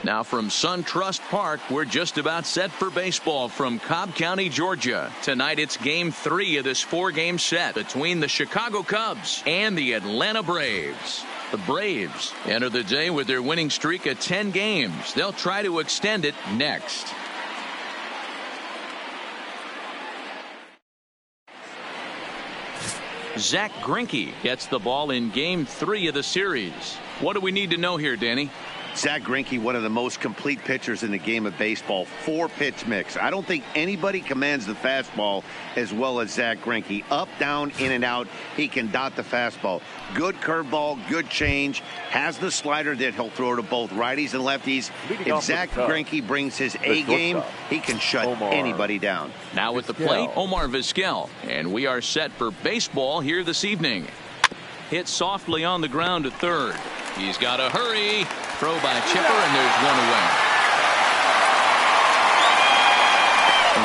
Now from SunTrust Park, we're just about set for baseball from Cobb County, Georgia. Tonight it's Game 3 of this 4-game set between the Chicago Cubs and the Atlanta Braves. The Braves enter the day with their winning streak at 10 games. They'll try to extend it next. Zach Greinke gets the ball in Game 3 of the series. What do we need to know here, Danny? Zach Greinke, one of the most complete pitchers in the game of baseball. 4-pitch mix. I don't think anybody commands the fastball as well as Zach Greinke. Up, down, in and out. He can dot the fastball. Good curveball, good change. Has the slider that he'll throw to both righties and lefties. If Zach Greinke brings his A game, he can shut anybody down. Now with the plate, Omar Vizquel. And we are set for baseball here this evening. Hit softly on the ground to third. He's got to hurry. Throw by Chipper, and there's one away.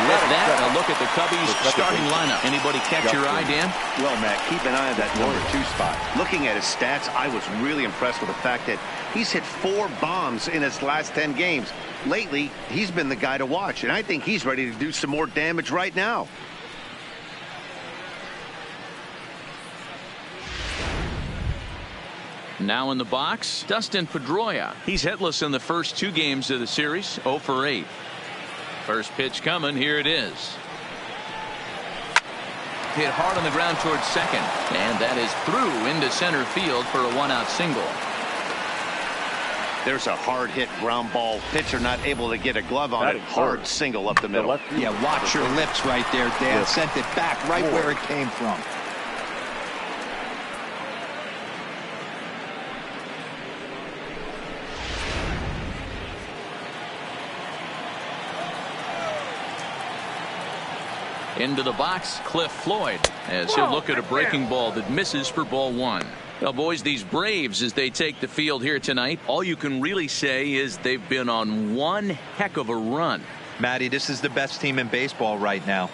With that, a look at the Cubbies' starting lineup. Anybody catch your eye, Dan? Well, Matt, keep an eye on that number 2 spot. Looking at his stats, I was really impressed with the fact that he's hit 4 bombs in his last 10 games. Lately, he's been the guy to watch, and I think he's ready to do some more damage right now. Now in the box, Dustin Pedroia. He's hitless in the first 2 games of the series, 0 for 8. First pitch coming, here it is. Hit hard on the ground towards second, and that is through into center field for a 1-out single. There's a hard hit ground ball. Pitcher not able to get a glove on it. Hard single up the middle. Yeah, watch your lips right there, Dan. Sent it back right where it came from. Into the box, Cliff Floyd, as he'll look at a breaking ball that misses for ball 1. Well, boys, these Braves, as they take the field here tonight, all you can really say is they've been on one heck of a run. Matty, this is the best team in baseball right now.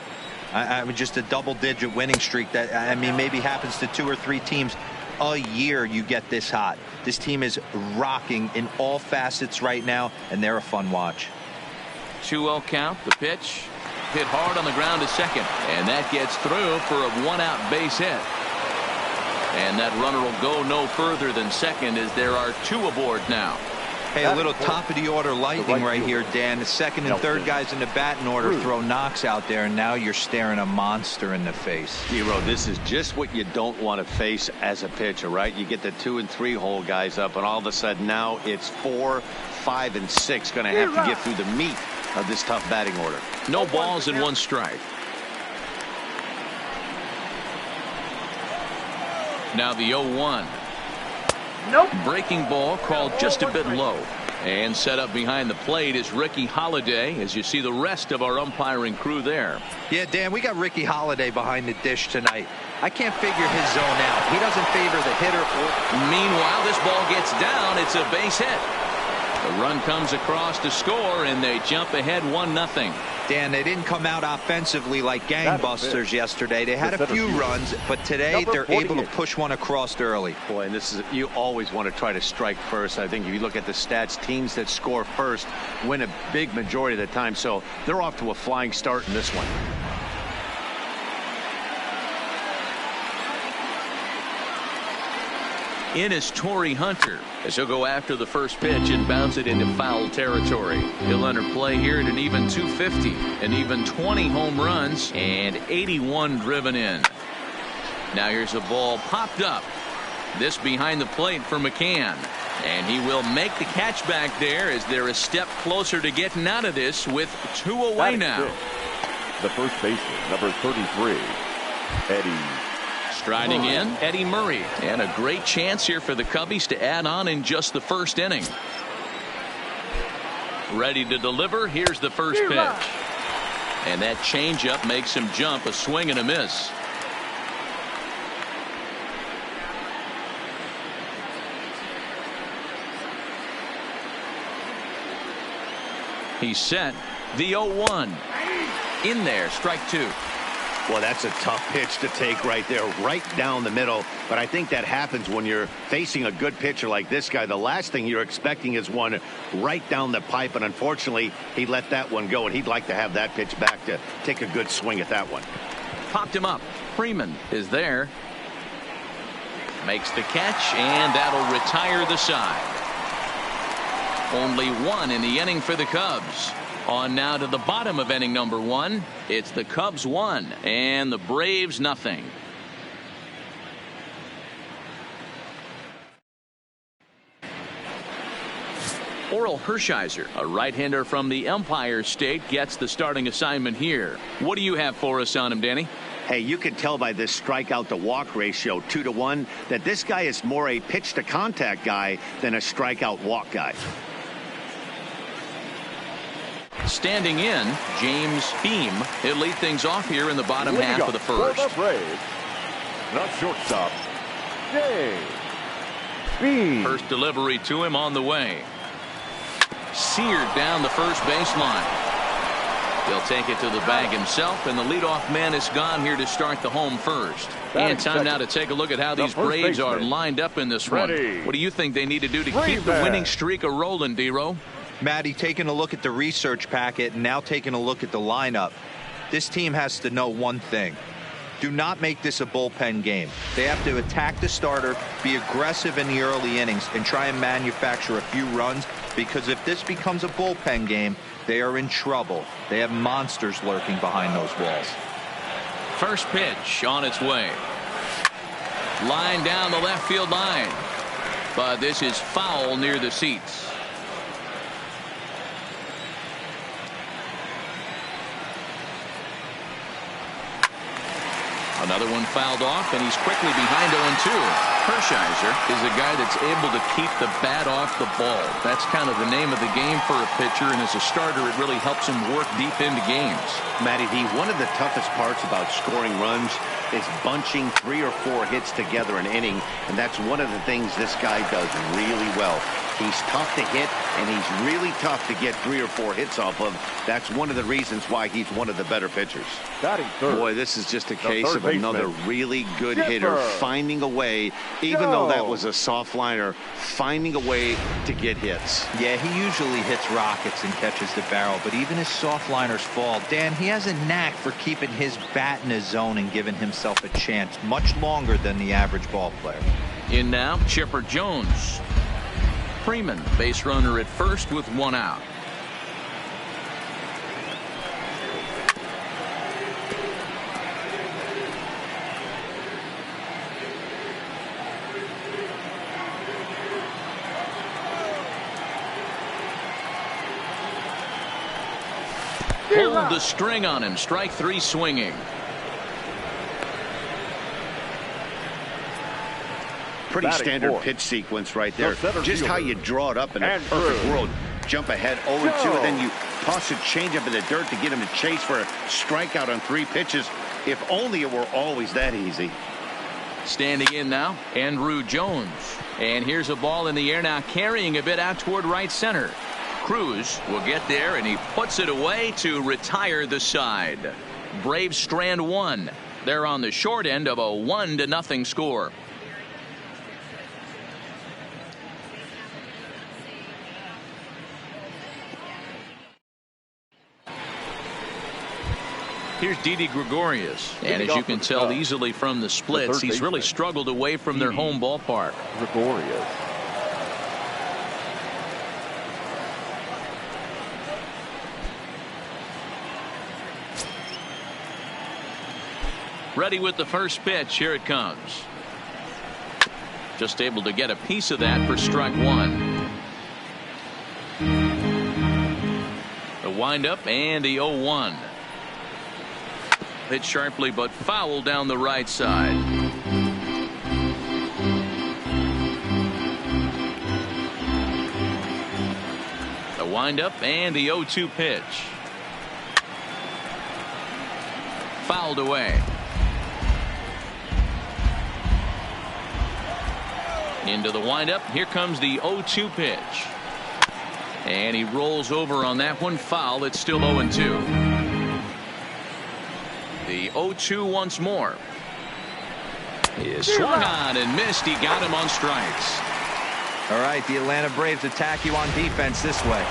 I mean, just a double-digit winning streak that, I mean, maybe happens to 2 or 3 teams a year. You get this hot. This team is rocking in all facets right now, and they're a fun watch. 2-0 count, the pitch. Hit hard on the ground to second, and that gets through for a 1-out base hit. And that runner will go no further than second as there are 2 aboard now. Hey, a little top of the order lightning right here, Dan. The second and third guys in the batting order throw knocks out there, and now you're staring a monster in the face. Hero, this is just what you don't want to face as a pitcher, right? You get the 2 and 3 hole guys up, and all of a sudden now it's 4, 5, and 6 going to have to get through the meat of this tough batting order. No balls and 1 strike. Now the 0-1. Nope. Breaking ball called just a bit low. And set up behind the plate is Ricky Holiday, as you see the rest of our umpiring crew there. Yeah, Dan, we got Ricky Holiday behind the dish tonight. I can't figure his zone out. He doesn't favor the hitter. Meanwhile, this ball gets down. It's a base hit. The run comes across to score, and they jump ahead 1-0. Dan, they didn't come out offensively like gangbusters yesterday. They had a few runs, but today they're able to push one across early. Boy, and this is, you always want to try to strike first. I think if you look at the stats, teams that score first win a big majority of the time. So they're off to a flying start in this one. In is Torrey Hunter, as he'll go after the first pitch and bounce it into foul territory. He'll enter play here at an even 250, an even 20 home runs, and 81 driven in. Now here's a ball popped up. This behind the plate for McCann. And he will make the catch back there as they're a step closer to getting out of this with 2 away now. The first baseman, number 33, Eddie. Striding in, Eddie Murray. And a great chance here for the Cubbies to add on in just the first inning. Ready to deliver. Here's the first pitch. And that changeup makes him jump, a swing and a miss. He's set. The 0-1. In there, strike 2. Well, that's a tough pitch to take right there, right down the middle. But I think that happens when you're facing a good pitcher like this guy. The last thing you're expecting is one right down the pipe, and unfortunately, he let that one go, and he'd like to have that pitch back to take a good swing at that one. Popped him up. Freeman is there. Makes the catch, and that'll retire the side. Only one in the inning for the Cubs. On now to the bottom of inning number 1. It's the Cubs 1 and the Braves nothing. Oral Hershiser, a right-hander from the Empire State, gets the starting assignment here. What do you have for us on him, Danny? Hey, you can tell by this strikeout to walk ratio 2-to-1 that this guy is more a pitch to contact guy than a strikeout walk guy. Standing in, James Beam. He'll lead things off here in the bottom half of the first. For the Braves, the shortstop, James Beam. First delivery to him on the way. Seared down the first baseline. He'll take it to the bag himself, and the leadoff man is gone here to start the home first. And time now to take a look at how these Braves are lined up in this one. What do you think they need to do to keep the winning streak a rolling, D-Row? Matty, taking a look at the research packet and now taking a look at the lineup. This team has to know one thing. Do not make this a bullpen game. They have to attack the starter, be aggressive in the early innings, and try and manufacture a few runs, because if this becomes a bullpen game, they are in trouble. They have monsters lurking behind those walls. First pitch on its way. Line down the left field line. But this is foul near the seats. Another one fouled off, and he's quickly behind 0-2. Hershiser is a guy that's able to keep the bat off the ball. That's kind of the name of the game for a pitcher, and as a starter, it really helps him work deep into games. Matty D, one of the toughest parts about scoring runs is bunching 3 or 4 hits together an inning, and that's one of the things this guy does really well. He's tough to hit, and he's really tough to get 3 or 4 hits off of. That's one of the reasons why he's one of the better pitchers. Boy, this is just a case of another really good hitter finding a way, even though that was a soft liner, finding a way to get hits. Yeah, he usually hits rockets and catches the barrel, but even his soft liners fall. Dan, he has a knack for keeping his bat in his zone and giving himself a chance much longer than the average ball player. In now, Chipper Jones. Freeman, base runner at first with 1 out. Pulled the string on him. Strike 3 swinging. Pretty standard pitch sequence right there. Just how you draw it up in a perfect world. Jump ahead 0-2, and then you toss a changeup in the dirt to get him to chase for a strikeout on 3 pitches. If only it were always that easy. Standing in now, Andrew Jones. And here's a ball in the air now, carrying a bit out toward right center. Cruz will get there, and he puts it away to retire the side. Braves strand 1. They're on the short end of a 1-0 score. Here's Didi Gregorius, and as you can tell easily from the splits, he's really struggled away from their home ballpark. Gregorius. Ready with the first pitch. Here it comes. Just able to get a piece of that for strike 1. The windup and the 0-1. Hit sharply but foul down the right side. The windup and the 0-2 pitch. Fouled away. Into the windup. Here comes the 0-2 pitch. And he rolls over on that one. Foul. It's still 0-2. The 0-2 once more. He is swung on and missed. He got him on strikes. All right, the Atlanta Braves attack you on defense this way.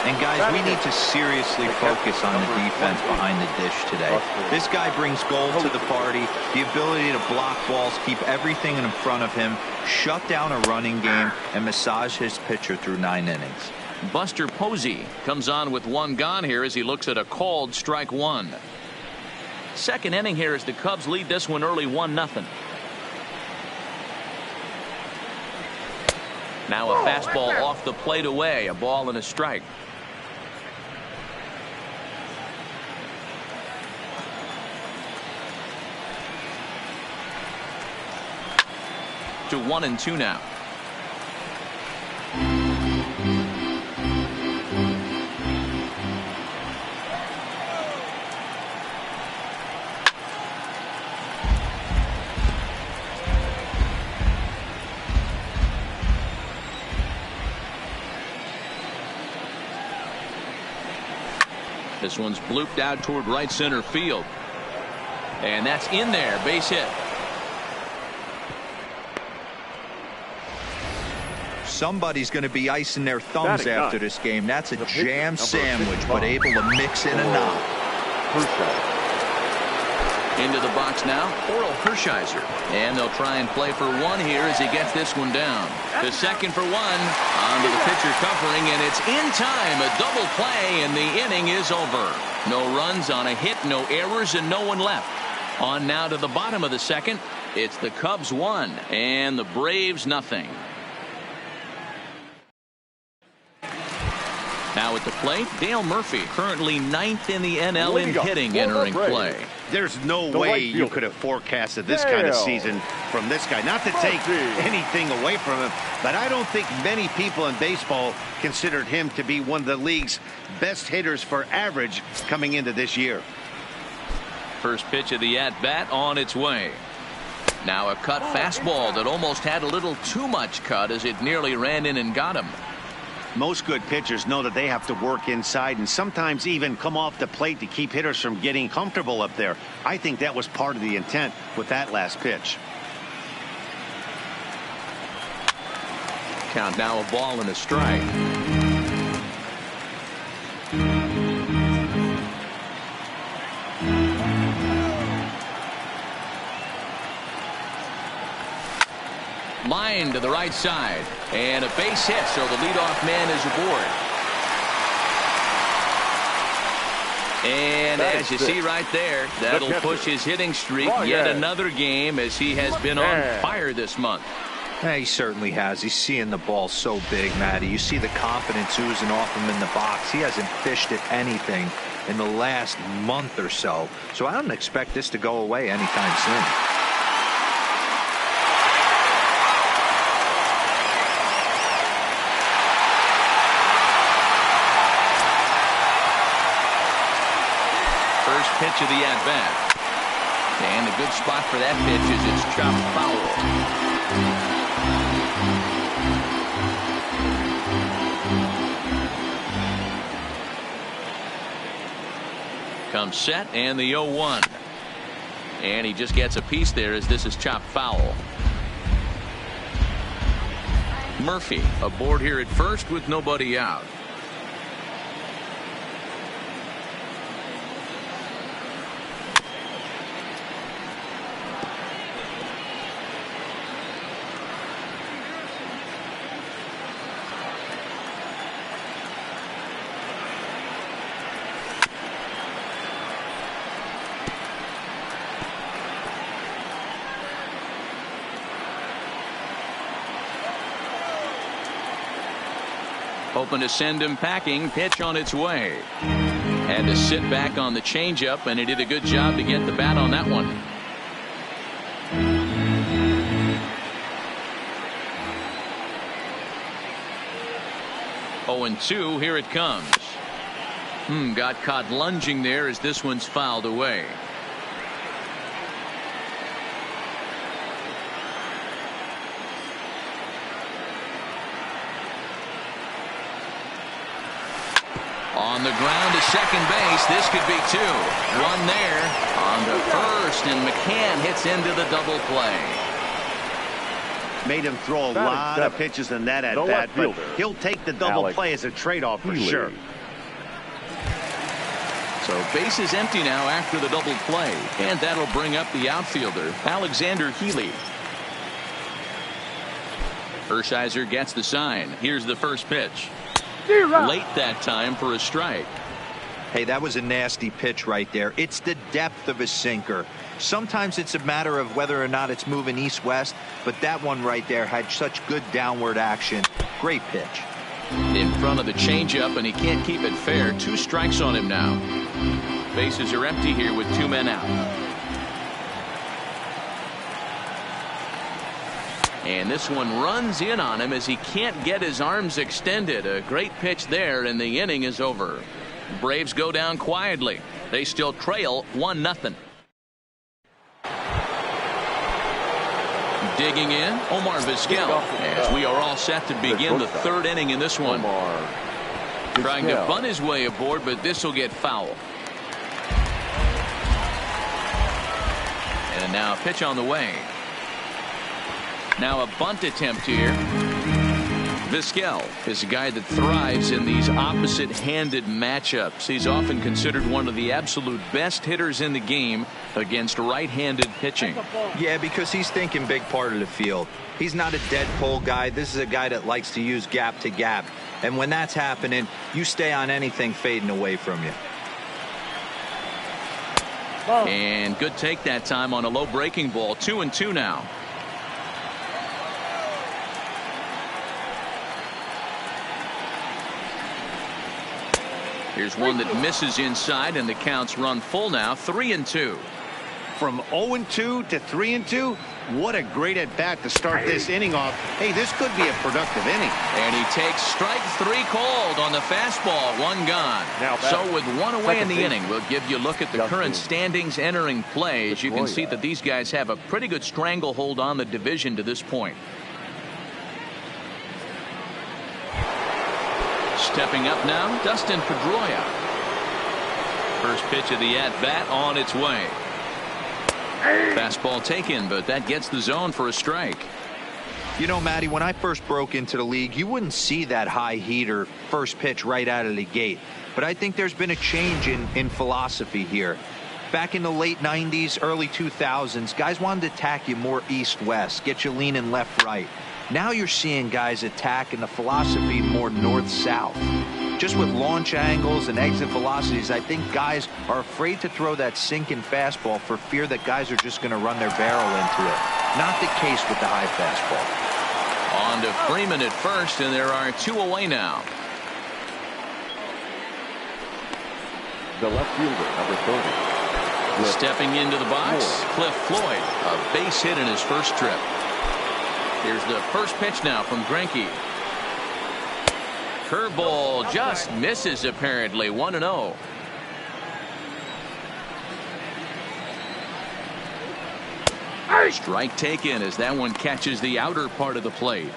And guys, we need to seriously focus on the defense behind the dish today. This guy brings gold to the party, the ability to block balls, keep everything in front of him, shut down a running game, and massage his pitcher through 9 innings. Buster Posey comes on with 1 gone here as he looks at a called strike 1. Second inning here as the Cubs lead this one early 1-0. Now a fastball off the plate away, a ball and a strike. To 1-2 now. This one's blooped out toward right center field. And that's in there. Base hit. Somebody's going to be icing their thumbs after this game. That's a jam sandwich, but able to mix in a knock. Into the box now, Oral Hershiser. And they'll try and play for 1 here as he gets this one down. The second for 1. Onto the pitcher covering, and it's in time. A double play, and the inning is over. No runs on a hit, no errors, and no one left. On now to the bottom of the second. It's the Cubs 1 and the Braves nothing. Now at the plate, Dale Murphy, currently 9th in the NL in hitting, entering play. There's no way you could have forecasted this kind of season from this guy. Not to take anything away from him, but I don't think many people in baseball considered him to be one of the league's best hitters for average coming into this year. First pitch of the at-bat on its way. Now a cut fastball that almost had a little too much cut as it nearly ran in and got him. Most good pitchers know that they have to work inside and sometimes even come off the plate to keep hitters from getting comfortable up there. I think that was part of the intent with that last pitch. Count now a ball and a strike. Line to the right side, and a base hit, so the leadoff man is aboard. And as you see right there, that'll push his hitting streak yet another game, as he has been on fire this month. Yeah, he certainly has. He's seeing the ball so big, Matty. You see the confidence oozing off him in the box. He hasn't fished at anything in the last month or so. So I don't expect this to go away anytime soon. First pitch of the at-bat. And a good spot for that pitch is it's chopped foul. Comes set and the 0-1. And he just gets a piece there as this is chopped foul. Murphy aboard here at first with nobody out. Hoping to send him packing. Pitch on its way. Had to sit back on the changeup, and he did a good job to get the bat on that one. Oh, and 2. Here it comes. Got caught lunging there as this one's fouled away. On the ground to second base. This could be 2. 1 there. On On to first, and McCann hits into the double play. Made him throw a lot of pitches in that at-bat, but he'll take the double play as a trade-off for sure. So bases empty now after the double play, and that'll bring up the outfielder, Alexander Healy. Hershiser gets the sign. Here's the first pitch. Late that time for a strike. Hey, that was a nasty pitch right there. It's the depth of a sinker. Sometimes it's a matter of whether or not it's moving east-west, but that one right there had such good downward action. Great pitch. In front of the changeup, and he can't keep it fair. 2 strikes on him now. Bases are empty here with 2 men out. And this one runs in on him as he can't get his arms extended. A great pitch there, and the inning is over. Braves go down quietly. They still trail 1-0. Digging in, Omar Vizquel, as we are all set to begin the 3rd inning in this one. Trying to bunt his way aboard, but this will get foul. And now a pitch on the way. Now a bunt attempt here. Vizquel is a guy that thrives in these opposite-handed matchups. He's often considered one of the absolute best hitters in the game against right-handed pitching. Yeah, because he's thinking big part of the field. He's not a dead pull guy. This is a guy that likes to use gap to gap. And when that's happening, you stay on anything fading away from you. And good take that time on a low breaking ball. 2-2 now. Here's one that misses inside, and the counts run full now. 3-2. From 0-2 to 3-2, what a great at-bat to start this inning off. Hey, this could be a productive inning. And he takes strike 3 called on the fastball. 1 gone. So with 1 away in the inning, we'll give you a look at the current standings entering play. As you can see that these guys have a pretty good stranglehold on the division to this point. Stepping up now, Dustin Pedroia. First pitch of the at-bat on its way. Fastball taken, but that gets the zone for a strike. You know, Matty, when I first broke into the league, you wouldn't see that high heater first pitch right out of the gate. But I think there's been a change in philosophy here. Back in the late 90s, early 2000s, guys wanted to attack you more east-west, get you leaning left-right. Now you're seeing guys attack in the philosophy more north-south. Just with launch angles and exit velocities, I think guys are afraid to throw that sinking fastball for fear that guys are just going to run their barrel into it. Not the case with the high fastball. On to Freeman at first, and there are 2 away now. The left fielder, number 30. Stepping into the box, Cliff Floyd. A base hit in his first trip. Here's the first pitch now from Greinke. Curveball just misses apparently. 1-0. Strike taken as that one catches the outer part of the plate.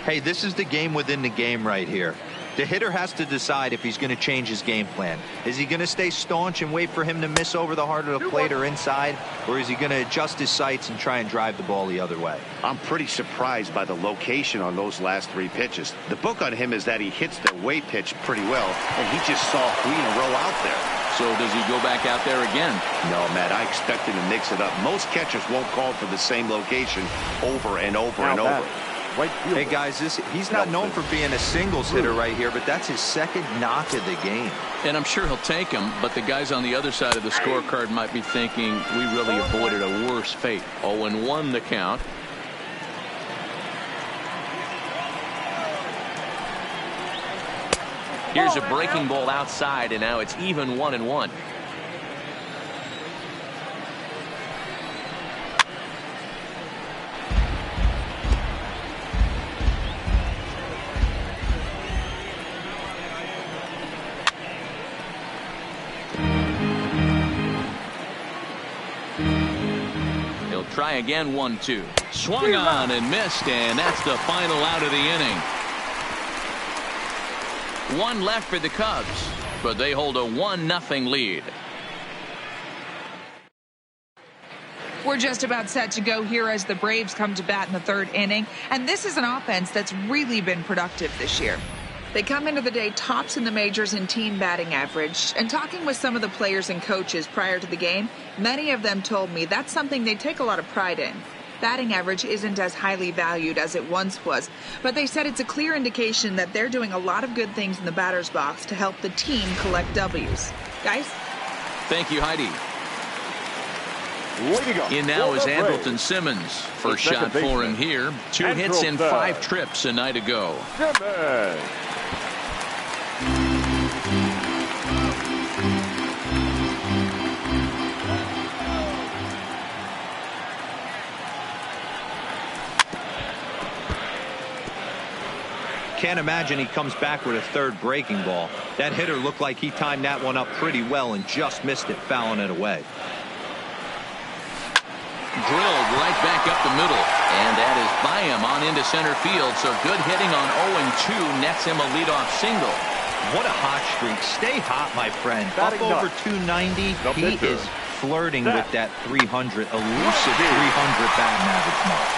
Hey, this is the game within the game right here. The hitter has to decide if he's going to change his game plan. Is he going to stay staunch and wait for him to miss over the heart of the plate or inside, or is he going to adjust his sights and try and drive the ball the other way? I'm pretty surprised by the location on those last 3 pitches. The book on him is that he hits the away pitch pretty well, and he just saw 3 in a row out there. So does he go back out there again? No, Matt, I expect him to mix it up. Most catchers won't call for the same location over and over and over. Hey, guys, he's not known for being a singles hitter right here, but that's his 2nd knock of the game. And I'm sure he'll take him, but the guys on the other side of the scorecard might be thinking we really avoided a worse fate. 0-1 the count. Here's a breaking ball outside, and now it's even 1-1. He'll try again. 1-2. Swung on and missed, and that's the final out of the inning. 1 left for the Cubs, but they hold a 1-0 lead. We're just about set to go here as the Braves come to bat in the third inning, and this is an offense that's really been productive this year. They come into the day tops in the majors in team batting average, and talking with some of the players and coaches prior to the game, many of them told me that's something they take a lot of pride in. Batting average isn't as highly valued as it once was, but they said it's a clear indication that they're doing a lot of good things in the batter's box to help the team collect W's. Guys? Thank you, Heidi. In now is Andrelton Simmons. First shot for him here. 2 hits in 5 trips a night ago. Can't imagine he comes back with a third breaking ball. That hitter looked like he timed that one up pretty well and just missed it, fouling it away. Drilled right back up the middle, and that is by him on into center field. So good hitting on 0-2 nets him a leadoff single. What a hot streak. Stay hot, my friend. Up over 290. He is flirting with that 300, elusive 300 batting average mark.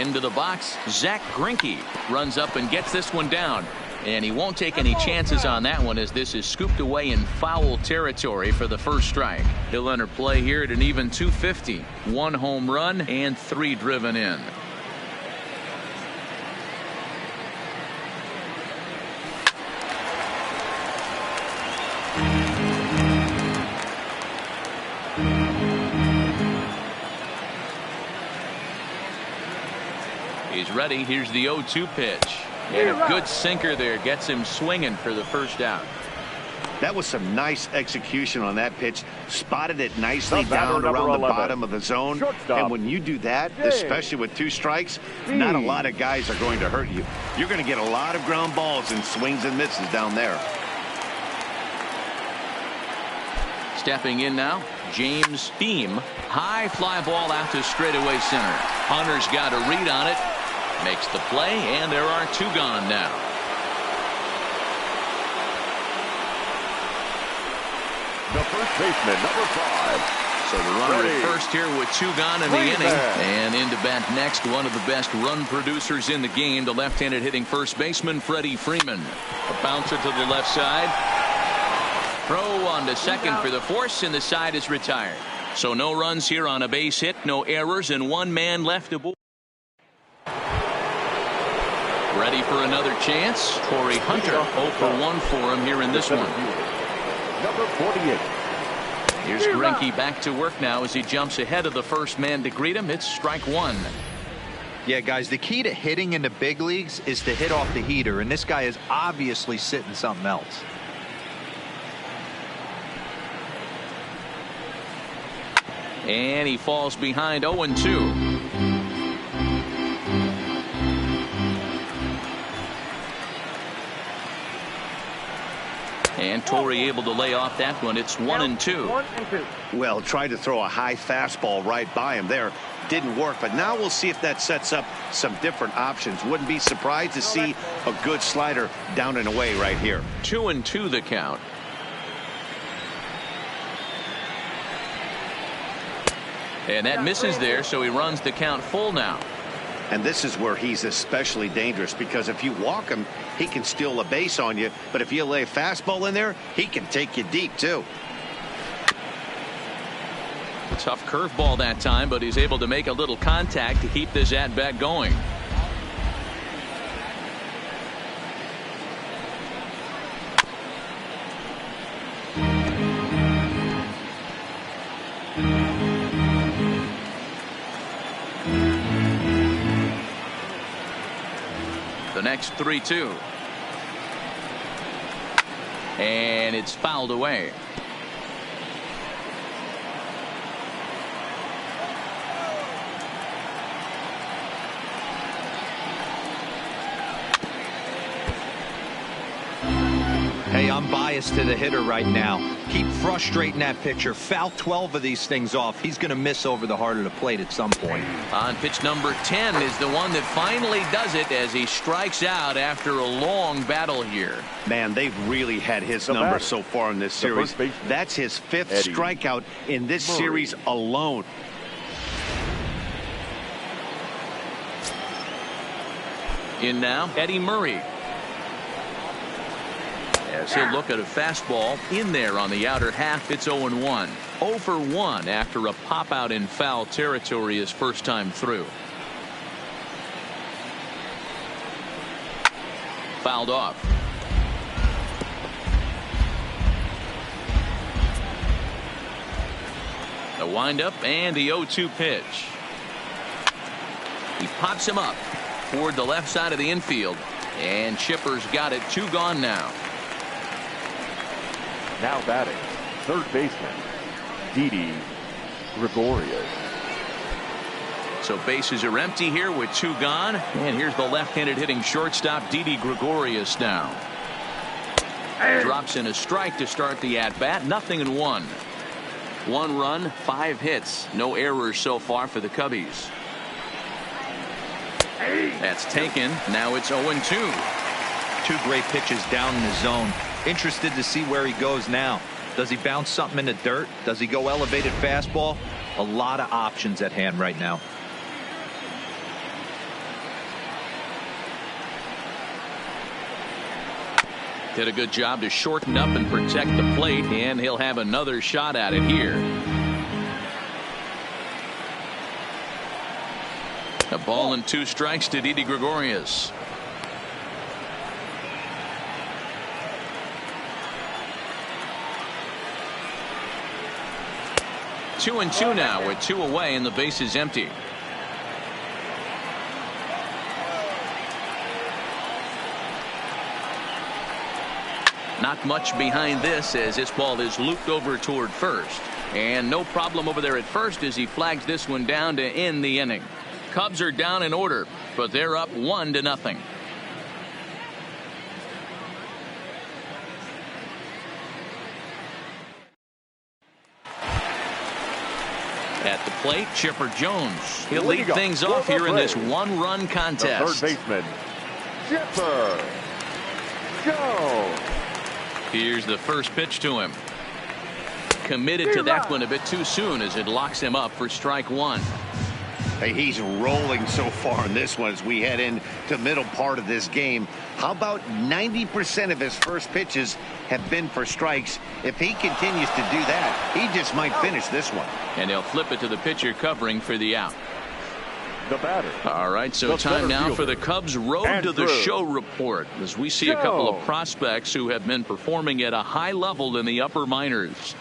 Into the box, Zach Greinke runs up and gets this one down. And he won't take any chances on that one as this is scooped away in foul territory for the first strike. He'll enter play here at an even 250. 1 home run and 3 driven in. He's ready. Here's the 0-2 pitch. And a good sinker there gets him swinging for the first out. That was some nice execution on that pitch. Spotted it nicely down around the bottom of the zone. And when you do that, especially with 2 strikes, not a lot of guys are going to hurt you. You're going to get a lot of ground balls and swings and misses down there. Stepping in now, James Beam. High fly ball out to straightaway center. Hunter's got a read on it. Makes the play, and there are 2 gone now. The first baseman, number 5. So the runner at first here with 2 gone in the inning. And into bat next, one of the best run producers in the game, the left-handed hitting first baseman, Freddie Freeman. A bouncer to the left side. Throw on to second for the force, and the side is retired. So no runs here on a base hit, no errors, and 1 man left aboard. Ready for another chance. Corey Hunter 0 for 1 for him here in this one. Number 48. Here's Greinke back to work now as he jumps ahead of the first man to greet him. It's strike 1. Yeah, guys, the key to hitting in the big leagues is to hit off the heater, and this guy is obviously sitting something else. And he falls behind 0-2. And Torrey able to lay off that one. It's 1-2. Well, tried to throw a high fastball right by him there. Didn't work, but now we'll see if that sets up some different options. Wouldn't be surprised to see a good slider down and away right here. 2-2 the count. And that misses there, so he runs the count full now. And this is where he's especially dangerous, because if you walk him, he can steal a base on you. But if you lay a fastball in there, he can take you deep, too. Tough curveball that time, but he's able to make a little contact to keep this at-bat going. The next 3-2. And it's fouled away. Hey, I'm biased to the hitter right now. Keep frustrating that pitcher. Foul 12 of these things off. He's going to miss over the heart of the plate at some point. On pitch number 10 is the one that finally does it as he strikes out after a long battle here. Man, they've really had his number so far in this series. That's his 5th strikeout in this series alone. In now, Eddie Murray. As he'll look at a fastball in there on the outer half. It's 0-1. 0 for 1 after a pop out in foul territory his first time through. Fouled off. The windup and the 0-2 pitch. He pops him up toward the left side of the infield, and Chipper's got it. 2 gone now. Now batting, third baseman, Didi Gregorius. So bases are empty here with 2 gone. And here's the left-handed hitting shortstop, Didi Gregorius now. Drops in a strike to start the at-bat. 0-1. 1 run, 5 hits. No errors so far for the Cubbies. That's taken. Now it's 0-2. 2 great pitches down in the zone. Interested to see where he goes now. Does he bounce something in the dirt? Does he go elevated fastball? A lot of options at hand right now. Did a good job to shorten up and protect the plate, and he'll have another shot at it here. A ball and 2 strikes to Didi Gregorius. Two and 2 now with 2 away and the base is empty. Not much behind this as this ball is looped over toward first. And no problem over there at first as he flags this one down to end the inning. Cubs are down in order, but they're up 1-0. At the plate, Chipper Jones. He'll lead things off here in this 1-run contest. The third baseman, Chipper Jones. Here's the first pitch to him. Committed to that one a bit too soon as it locks him up for strike 1. Hey, he's rolling so far in this one as we head into the middle part of this game. How about 90% of his first pitches have been for strikes? If he continues to do that, he just might finish this one. And he'll flip it to the pitcher covering for the out. The batter. All right, so time now for the Cubs Road to the Show report as we see a couple of prospects who have been performing at a high level in the upper minors.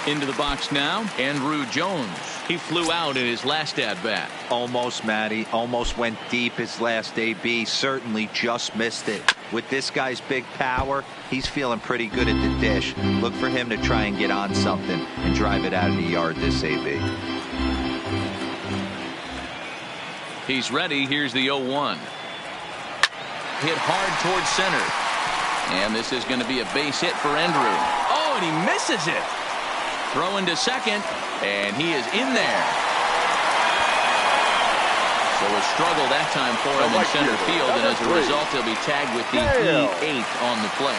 Into the box now, Andrew Jones. He flew out in his last at-bat. Almost, Matty. Almost went deep his last AB. Certainly just missed it. With this guy's big power, he's feeling pretty good at the dish. Look for him to try and get on something and drive it out of the yard this AB. He's ready. Here's the 0-1. Hit hard towards center. And this is going to be a base hit for Andrew. Oh, and he misses it. Throw into second, and he is in there. So a struggle that time for him in center field, and as a result, he'll be tagged with the E8 on the play.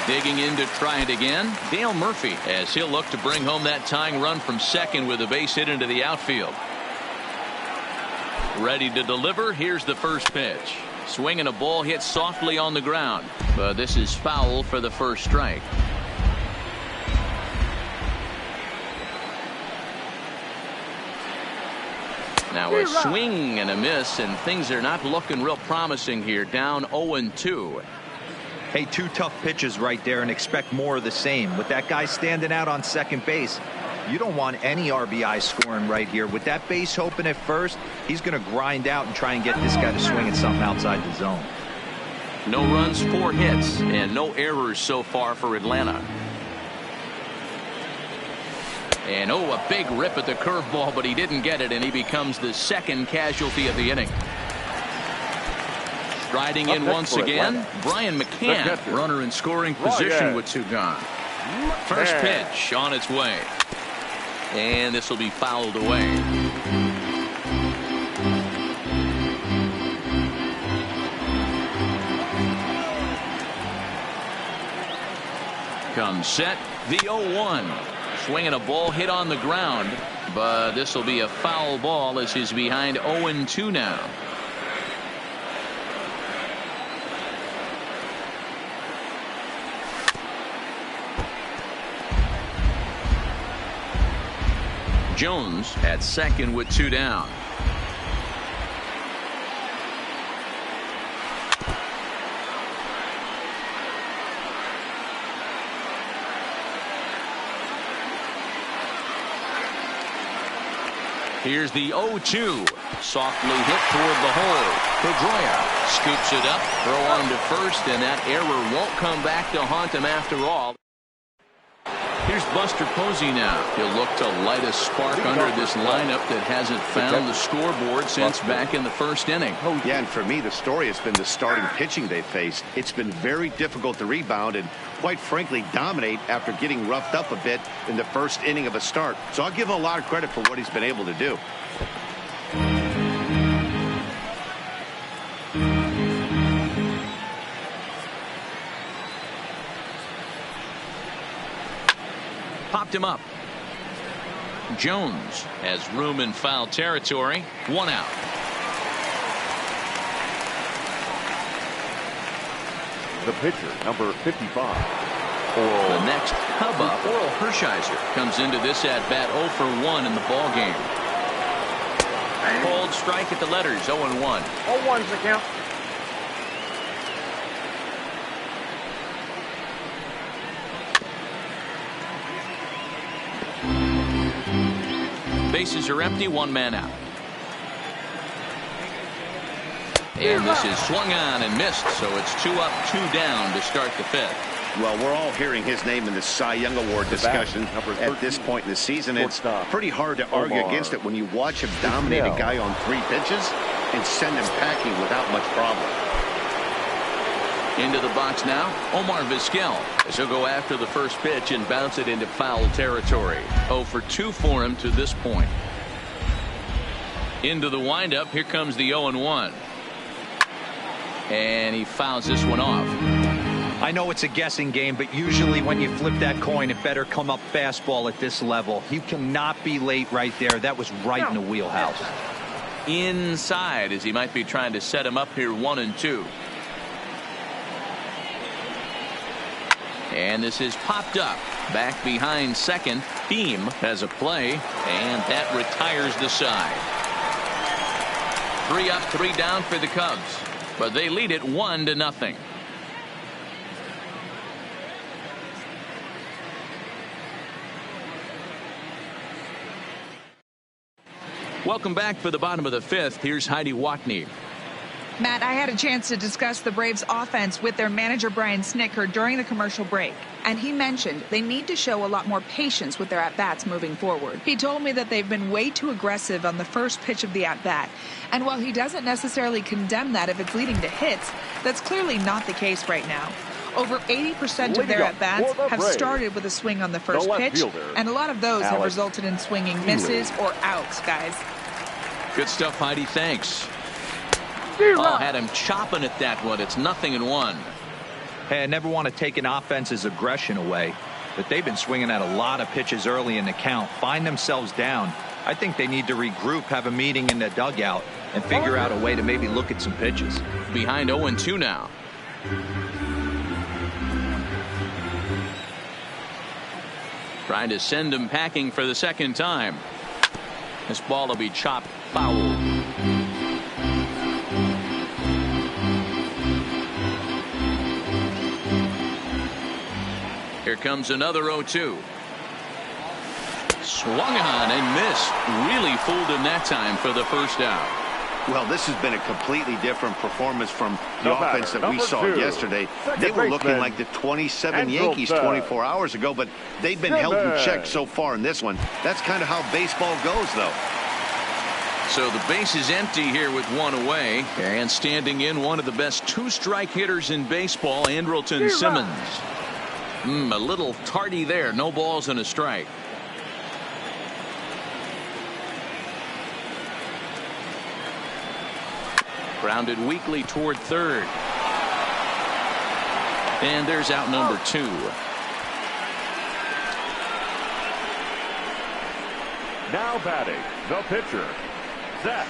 Digging in to try it again, Dale Murphy, as he'll look to bring home that tying run from second with a base hit into the outfield. Ready to deliver. Here's the first pitch. Swinging a ball hit softly on the ground, but this is foul for the first strike. Now a swing and a miss, and things are not looking real promising here. Down 0-2. Hey, 2 tough pitches right there, and expect more of the same. With that guy standing out on second base, you don't want any RBI scoring right here. With that base open at first, he's going to grind out and try and get this guy to swing at something outside the zone. No runs, 4 hits, and no errors so far for Atlanta. And a big rip at the curveball, but he didn't get it, and he becomes the second casualty of the inning. Striding in once again, Brian McCann, runner in scoring position with 2 gone. First pitch on its way. And this will be fouled away. Comes set, the 0-1. Swinging a ball hit on the ground, but this will be a foul ball as he's behind 0-2 now. Jones at second with 2 down. Here's the 0-2. Softly hit toward the hole. Pedroia scoops it up. Throw on to first, and that error won't come back to haunt him after all. Here's Buster Posey now. He'll look to light a spark under this lineup that hasn't found the scoreboard since back in the first inning. Yeah, and for me, the story has been the starting pitching they faced. It's been very difficult to rebound and, quite frankly, dominate after getting roughed up a bit in the first inning of a start. So I'll give him a lot of credit for what he's been able to do. Popped him up. Jones has room in foul territory. 1 out. The pitcher, number 55. The next Cub up, Oral Hershiser, comes into this at bat 0 for 1 in the ball game. Called strike at the letters, 0-1. 0-1's the count. Bases are empty, 1 man out. And this is swung on and missed, so it's 2 up, 2 down to start the 5th. Well, we're all hearing his name in the Cy Young Award discussion at this point in the season. It's pretty hard to argue against it when you watch him dominate a guy on 3 pitches and send him packing without much problem. Into the box now, Omar Vizquel, as he'll go after the first pitch and bounce it into foul territory. 0 for 2 for him to this point. Into the windup, here comes the 0-1. And he fouls this one off. I know it's a guessing game, but usually when you flip that coin, it better come up fastball at this level. You cannot be late right there. That was right in the wheelhouse. Inside, as he might be trying to set him up here 1-2. And this is popped up. Back behind second. Beam has a play, and that retires the side. 3 up, 3 down for the Cubs, but they lead it 1-0. Welcome back for the bottom of the 5th. Here's Heidi Watney. Matt, I had a chance to discuss the Braves offense with their manager Brian Snitker during the commercial break, and he mentioned they need to show a lot more patience with their at-bats moving forward. He told me that they've been way too aggressive on the first pitch of the at-bat, and while he doesn't necessarily condemn that if it's leading to hits, that's clearly not the case right now. Over 80% of their at-bats have started with a swing on the first pitch, and a lot of those have resulted in swinging misses or outs, guys. Good stuff, Heidi. Thanks. Oh, had him chopping at that one. It's 0-1. Hey, I never want to take an offense's aggression away, but they've been swinging at a lot of pitches early in the count. Find themselves down. I think they need to regroup, have a meeting in the dugout, and figure out a way to maybe look at some pitches. Behind 0-2 now. Trying to send him packing for the second time. This ball will be chopped foul. Here comes another 0-2. Swung on and missed. Really fooled him that time for the first out. Well, this has been a completely different performance from the No offense matter. that we Number saw 2, yesterday. second They were looking baseman, like the 27 and Yankees third. 24 hours ago, but they've been held in check Simmons. so far in this one. That's kind of how baseball goes, though. So the base is empty here with one away, and standing in one of the best two-strike hitters in baseball, Andrelton Simmons. A little tardy there. No balls and a strike. Grounded weakly toward third. And there's out number 2. Now batting, the pitcher, Zach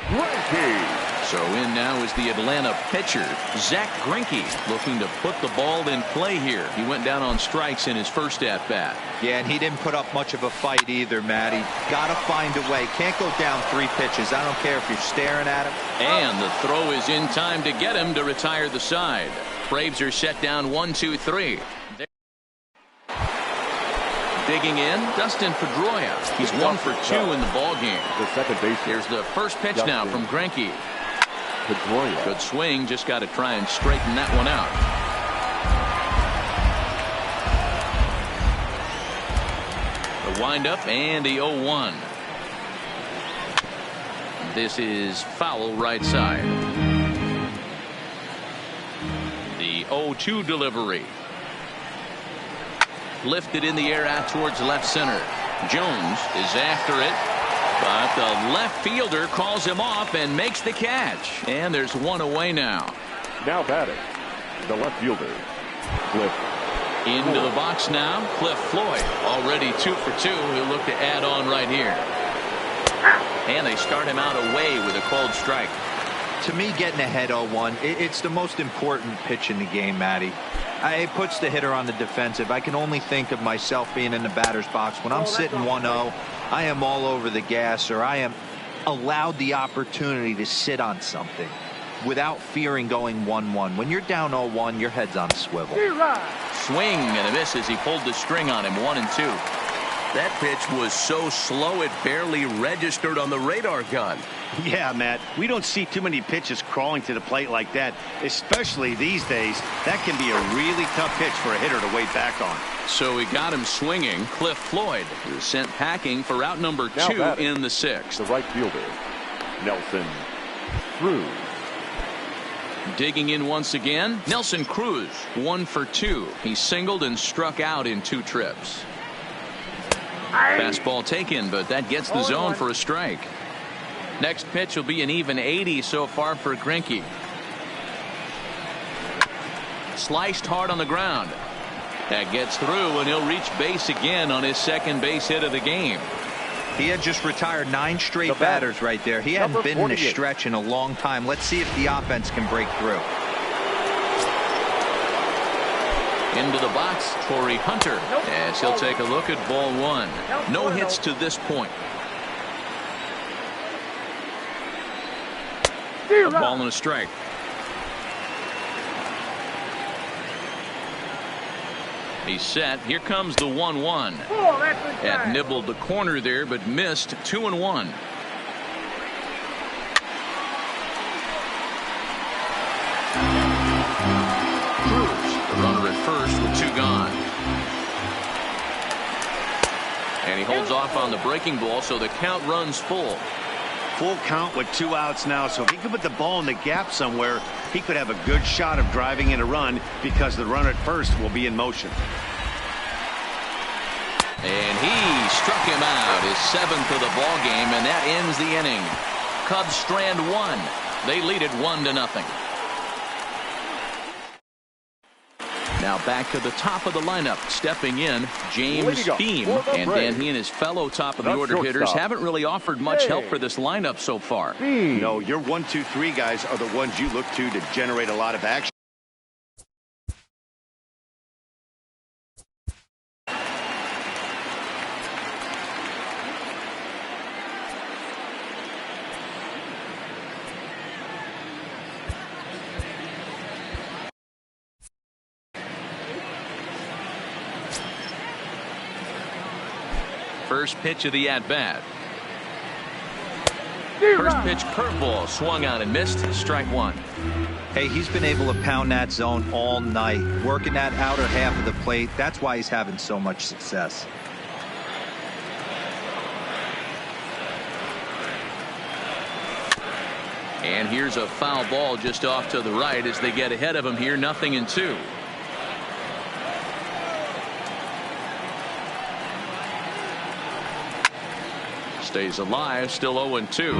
Greinke. So in now is the Atlanta pitcher, Zach Greinke, looking to put the ball in play here. He went down on strikes in his first at-bat. Yeah, and he didn't put up much of a fight either, Matty. Got to find a way. Can't go down 3 pitches. I don't care if you're staring at him. And the throw is in time to get him to retire the side. Braves are set down 1-2-3. Digging in, Dustin Pedroia. He's 1 for 2 in the ball game. The second baseman. Here's the first pitch now from Greinke. Pedroia. Good swing, just got to try and straighten that one out. The windup and the 0-1. This is foul right side. The 0-2 delivery. Lifted in the air out towards left center. Jones is after it, but the left fielder calls him off and makes the catch. And there's one away now. Now batting, the left fielder, Cliff. Into the box now, Cliff Floyd. Already 2 for 2. He'll look to add on right here. And they start him out away with a called strike. To me, getting ahead 0-1, it's the most important pitch in the game, Matty. It puts the hitter on the defensive. I can only think of myself being in the batter's box. When I'm sitting 1-0, I am all over the gas, or I am allowed the opportunity to sit on something without fearing going 1-1. When you're down 0-1, your head's on a swivel. Swing and a miss as he pulled the string on him. 1-2. That pitch was so slow it barely registered on the radar gun. Yeah, Matt, we don't see too many pitches crawling to the plate like that, especially these days. That can be a really tough pitch for a hitter to wait back on. So he got him swinging. Cliff Floyd was sent packing for out number 2 in the 6th. The right fielder, Nelson Cruz. Digging in once again, Nelson Cruz, 1 for 2. He singled and struck out in 2 trips. Fastball taken, but that gets the zone for a strike. Next pitch will be an even 80 so far for Greinke. Sliced hard on the ground. That gets through, and he'll reach base again on his second base hit of the game. He had just retired 9 straight batters right there. He hadn't been in a stretch in a long time. Let's see if the offense can break through. Into the box, Torrey Hunter, as he'll take a look at ball 1. No hits to this point. A ball and a strike. He's set. Here comes the 1-1. That nibbled the corner there, but missed. 2-1. Runner at first with 2 gone. And he holds off on the breaking ball, so the count runs full. Full count with 2 outs now, so if he could put the ball in the gap somewhere, he could have a good shot of driving in a run because the runner at first will be in motion. And he struck him out, his 7th of the ball game, and that ends the inning. Cubs strand 1. They lead it 1-0. Now back to the top of the lineup. Stepping in, James Beam. And Dan, he and his fellow top of the order hitters haven't really offered much help for this lineup so far. No, your 1, 2, 3 guys are the ones you look to generate a lot of action. First pitch of the at-bat. First pitch curveball swung on and missed. Strike one. Hey, he's been able to pound that zone all night, working that outer half of the plate. That's why he's having so much success. And here's a foul ball just off to the right as they get ahead of him here. 0-2. Stays alive, still 0-2.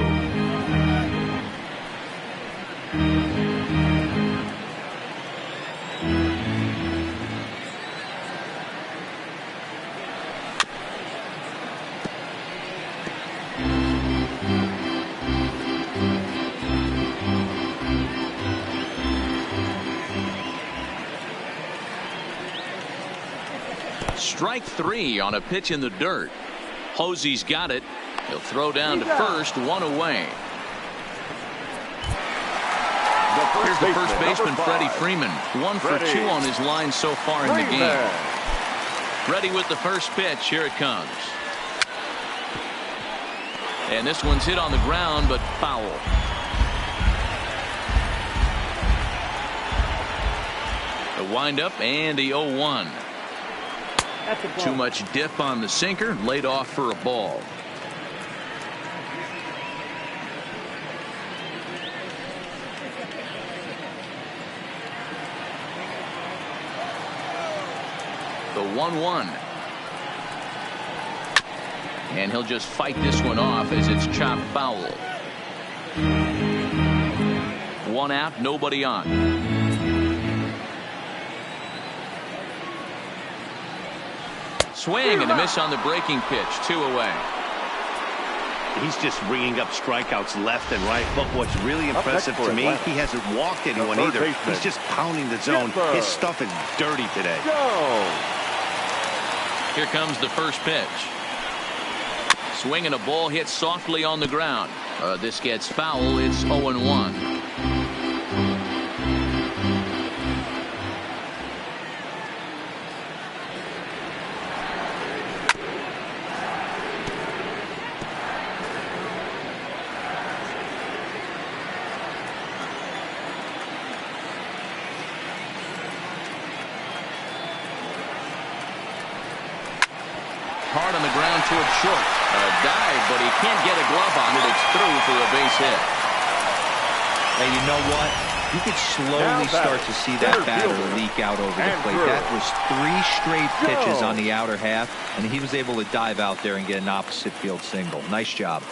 Strike three on a pitch in the dirt. Hosey's got it. He'll throw down to first, one away. Here's the first baseman, Freddie Freeman. 1 for 2 on his line so far in the game. Ready with the first pitch. Here it comes. And this one's hit on the ground, but foul. The windup and the 0-1. Too much dip on the sinker, laid off for a ball. The 1-1. And he'll just fight this one off as it's chopped foul. One out, nobody on. Swing and a miss on the breaking pitch. 2 away. He's just ringing up strikeouts left and right. But what's really impressive to me, he hasn't walked anyone either. He's just pounding the zone. His stuff is dirty today. Here comes the first pitch. Swing and a ball hit softly on the ground. This gets foul. It's 0-1. Hard on the ground towards short. A dive, but he can't get a glove on it. It's through for a base hit. Hey, you know what? You could slowly start to see that batter leak out over the plate. That was 3 straight pitches on the outer half, and he was able to dive out there and get an opposite field single. Nice job.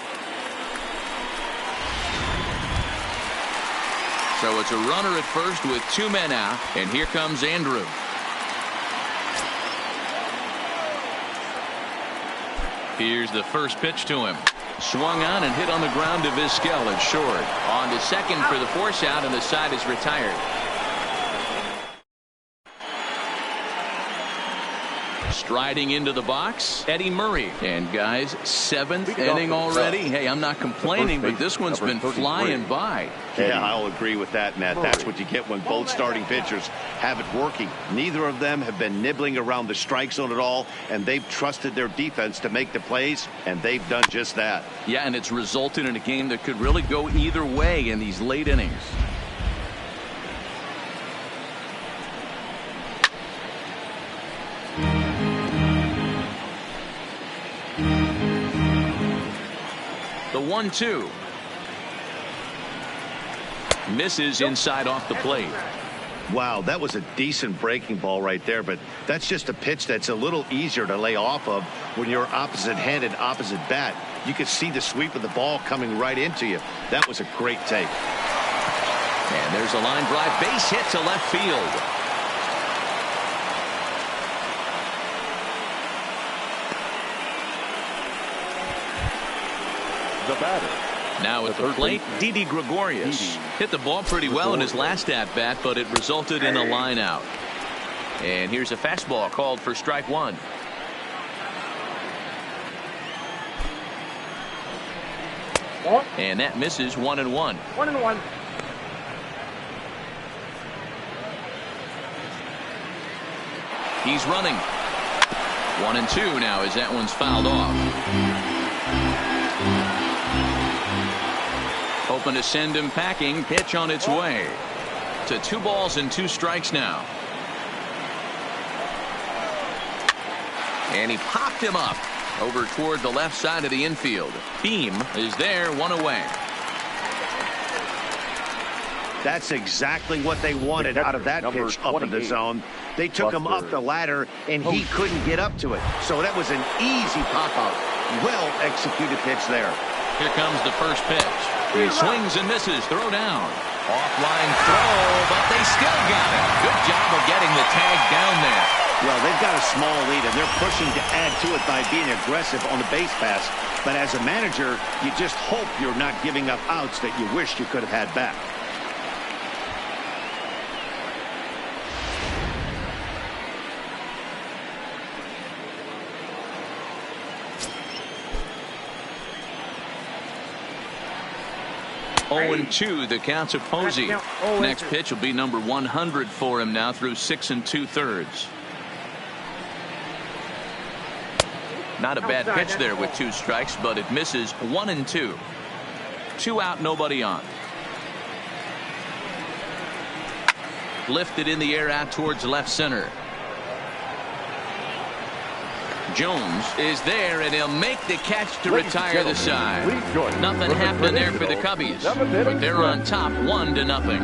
So it's a runner at first with 2 men out, and here comes Andrew. Here's the first pitch to him. Swung on and hit on the ground to Vizquel at short. On to second for the force out, and the side is retired. Striding into the box, Eddie Murray. And guys, 7th inning already. Hey, I'm not complaining, but this one's been flying by. Yeah, I'll agree with that, Matt. That's what you get when both starting pitchers have it working. Neither of them have been nibbling around the strike zone at all, and they've trusted their defense to make the plays, and they've done just that. Yeah, and it's resulted in a game that could really go either way in these late innings. The 1-2. Misses inside off the plate. Wow, that was a decent breaking ball right there, but that's just a pitch that's a little easier to lay off of when you're opposite-handed, opposite bat. You could see the sweep of the ball coming right into you. That was a great take. And there's a line drive, base hit to left field. The batter. Now at the plate, Didi Gregorius. Hit the ball pretty well in his last at-bat, but it resulted in a line out. And here's a fastball called for strike one. And that misses 1-1. 1-1. He's running. 1-2 now as that one's fouled off. hoping to send him packing. Pitch on its way. To 2 balls and 2 strikes now. And he popped him up over toward the left side of the infield. Beam is there, 1 away. That's exactly what they wanted out of that pitch up in the zone. They took him up the ladder, and he couldn't get up to it. So that was an easy pop-out. Well executed pitch there. Here comes the first pitch. He swings and misses. Throw down. Offline throw, but they still got it. Good job of getting the tag down there. Well, they've got a small lead, and they're pushing to add to it by being aggressive on the base pass. But as a manager, you just hope you're not giving up outs that you wish you could have had back. Oh and 2, the count's of Posey. Next pitch will be number 100 for him now through 6 2/3. Not a bad pitch there with 2 strikes, but it misses. 1 and 2. 2 out, nobody on. Lifted in the air out towards left center. Jones is there, and he'll make the catch to retire the side. Nothing happened there for the Cubbies, but they're on top 1-0.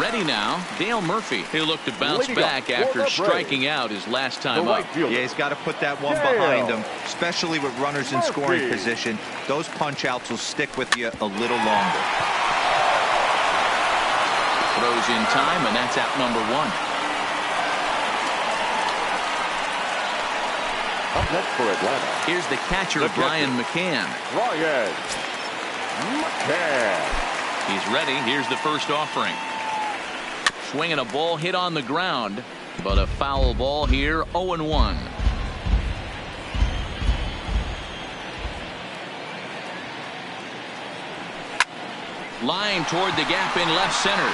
Ready now, Dale Murphy. He'll look to bounce back after striking out his last time up. Yeah, he's got to put that one behind him, especially with runners in scoring position. Those punch outs will stick with you a little longer. Throws in time, and that's out number 1. Up next for Atlanta. Here's the catcher, Brian McCann. Brian McCann. He's ready. Here's the first offering. Swinging a ball hit on the ground, but a foul ball here. 0-1. Line toward the gap in left center.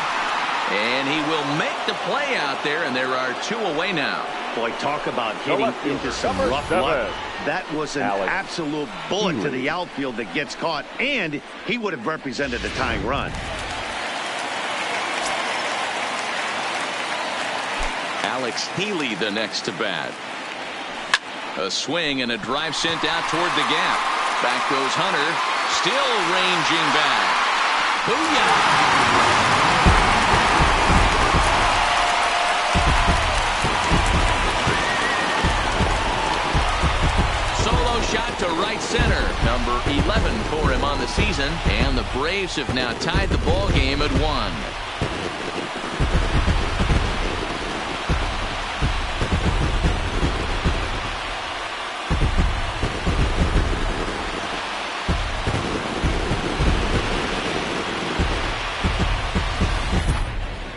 And he will make the play out there, and there are 2 away now. Boy, talk about hitting into some rough luck. That was an absolute bullet to the outfield that gets caught, and he would have represented the tying run. Alex Healy the next to bat. A swing and a drive sent out toward the gap. Back goes Hunter, still ranging back. Booyah! Shot to right center, number 11 for him on the season, and the Braves have now tied the ball game at 1.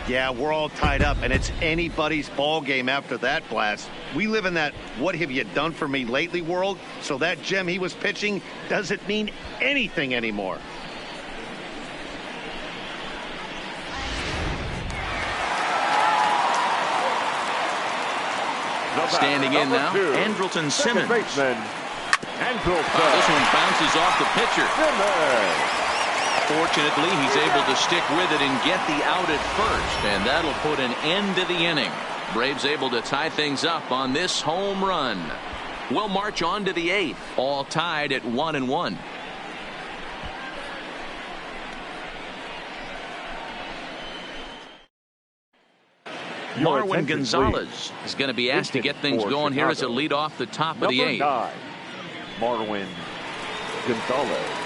Yeah, we're all tied up, and it's anybody's ball game after that blast. We live in that what have you done for me lately world, so that gem he was pitching doesn't mean anything anymore. Standing in now, Andrelton Simmons. This one bounces off the pitcher. Fortunately, he's able to stick with it and get the out at first, and that'll put an end to the inning. Braves able to tie things up on this home run. We'll march on to the 8th, all tied at 1-1. Marwin Gonzalez is going to be asked to get things going here as a lead off the top of the 8th. 9, Marwin Gonzalez.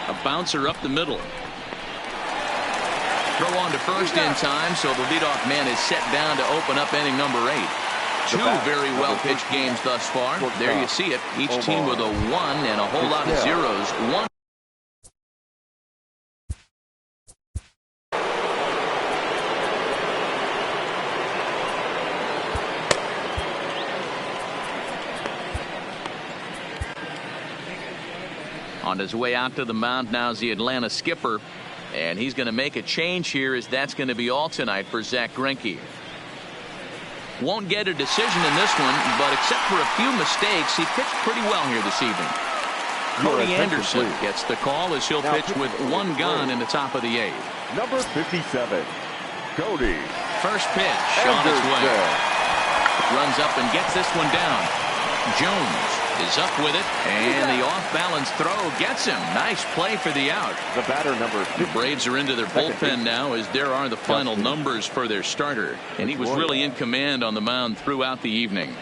A bouncer up the middle. Throw on to first in time, so the leadoff man is set down to open up inning number 8. 2 very well pitched games thus far. There you see it. Each team with a 1 and a whole lot of zeros. 1. On his way out to the mound now is the Atlanta skipper, And he's going to make a change here, as that's going to be all tonight for Zach Greinke. Won't get a decision in this one, but except for a few mistakes, he pitched pretty well here this evening. Cody Anderson gets the call as he'll pitch with one gone in the top of the 8th. Number 57, Cody. First pitch on its way. Runs up and gets this one down. Jones is up with it, and the off-balance throw gets him. Nice play for the out. The batter, number 50. The Braves are into their bullpen now, as there are the final numbers for their starter, and he was really in command on the mound throughout the evening.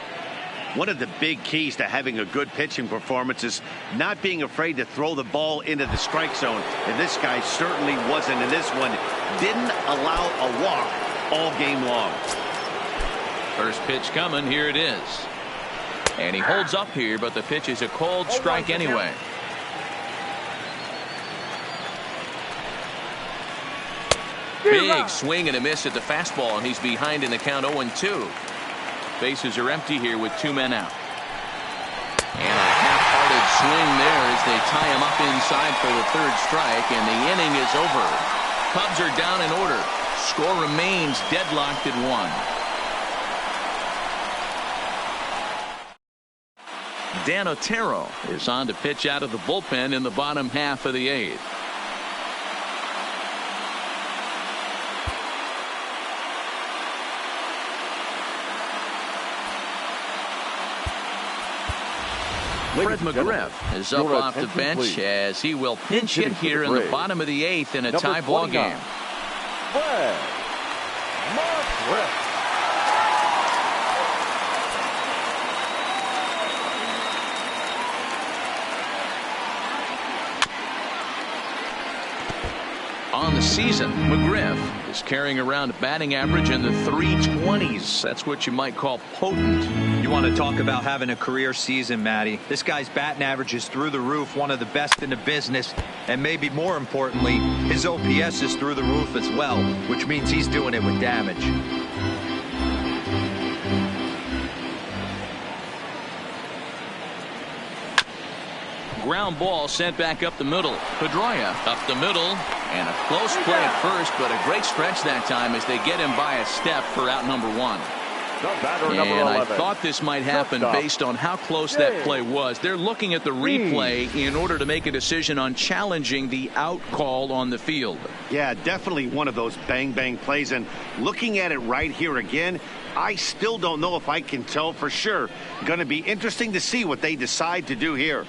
One of the big keys to having a good pitching performance is not being afraid to throw the ball into the strike zone, and this guy certainly wasn't in this one. Didn't allow a walk all game long. First pitch coming. Here it is. And he holds up here, but the pitch is a cold strike anyway. Big swing and a miss at the fastball, and he's behind in the count 0-2. Bases are empty here with 2 men out. And a half-hearted swing there as they tie him up inside for the 3rd strike, and the inning is over. Cubs are down in order. Score remains deadlocked at 1. Dan Otero is on to pitch out of the bullpen in the bottom half of the 8th. Fred McGriff is up off the bench as he will pinch hit here in the bottom of the 8th in a tie ball game. Fred McGriff. On the season, McGriff is carrying around a batting average in the 320s. That's what you might call potent. You want to talk about having a career season, Matty. This guy's batting average is through the roof, one of the best in the business, and maybe more importantly, his OPS is through the roof as well, which means he's doing it with damage. Ground ball sent back up the middle. Pedroia up the middle, and a close play at first, but a great stretch that time as they get him by a step for out number 1. And I thought this might happen based on how close that play was. They're looking at the replay in order to make a decision on challenging the out call on the field. Yeah, definitely one of those bang-bang plays. And looking at it right here again, I still don't know if I can tell for sure. Going to be interesting to see what they decide to do here.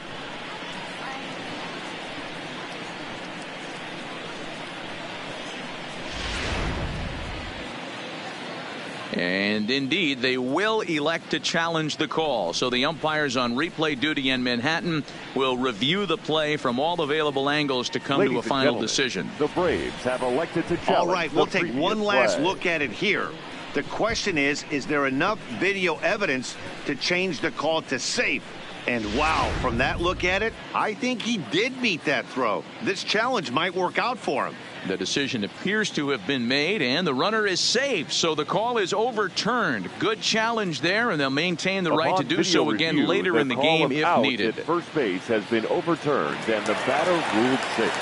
And indeed, they will elect to challenge the call. So the umpires on replay duty in Manhattan will review the play from all available angles to come to a final decision. The Braves have elected to challenge. All right, we'll take one last look at it here. The question is there enough video evidence to change the call to safe? And wow, from that look at it, I think he did meet that throw. This challenge might work out for him. The decision appears to have been made, and the runner is safe, so the call is overturned. Good challenge there, and they'll maintain the right to do so again later in the game if needed. First base has been overturned, and the batter ruled safe.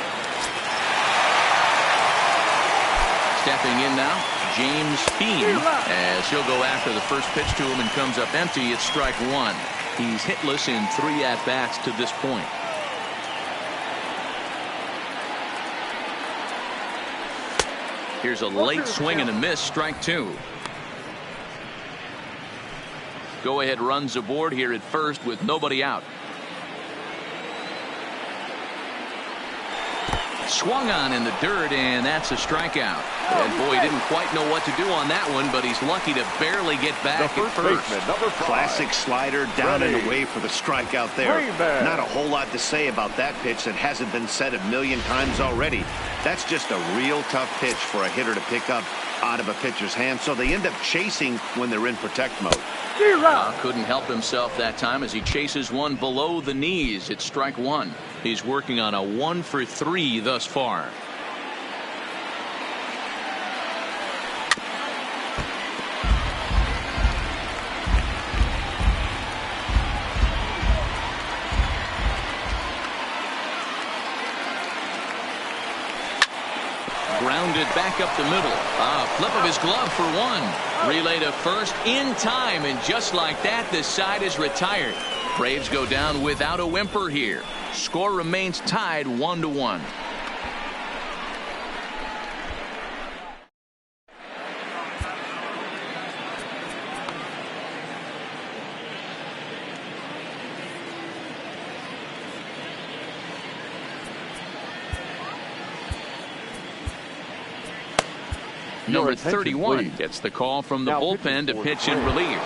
Stepping in now, James Bean, as he'll go after the first pitch to him and comes up empty. It's strike 1. He's hitless in 3 at-bats to this point. Here's a late swing and a miss, strike 2. Go ahead runs aboard here at first with nobody out. Swung on in the dirt, and that's a strikeout. And boy, he didn't quite know what to do on that one, but he's lucky to barely get back at first. Classic slider down and away for the strikeout there. Not a whole lot to say about that pitch that hasn't been said a million times already. That's just a real tough pitch for a hitter to pick up out of a pitcher's hand, so they end up chasing when they're in protect mode. Couldn't help himself that time as he chases one below the knees. It's strike 1. He's working on a 1 for 3 thus far. Grounded back up the middle. Flip of his glove for one. Relay to first in time, and just like that, the side is retired. Braves go down without a whimper here. Score remains tied 1-1. Number 31 gets the call from the bullpen to pitch in relief.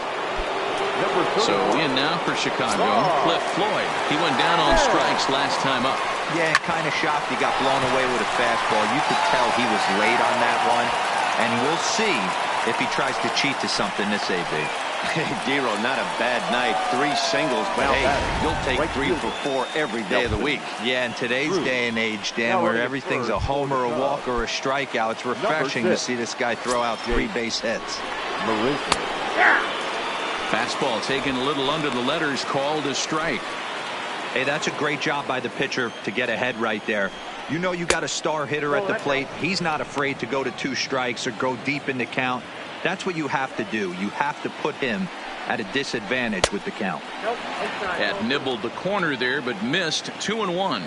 So in now for Chicago, Cliff Floyd. He went down on strikes last time up. Yeah, kind of shocked he got blown away with a fastball. You could tell he was late on that one. And we'll see if he tries to cheat to something this AB. Hey, Dero, not a bad night. 3 singles, but hey, you'll take 3 for 4 every day of the week. Yeah, in today's day and age, Dan, where everything's a homer, a walk, or a strikeout, it's refreshing to see this guy throw out 3 base hits. Fastball taken a little under the letters, called a strike. Hey, that's a great job by the pitcher to get ahead right there. You know you got a star hitter at the plate. He's not afraid to go to 2 strikes or go deep in the count. That's what you have to do. You have to put him at a disadvantage with the count. Had nibbled the corner there, but missed 2-1.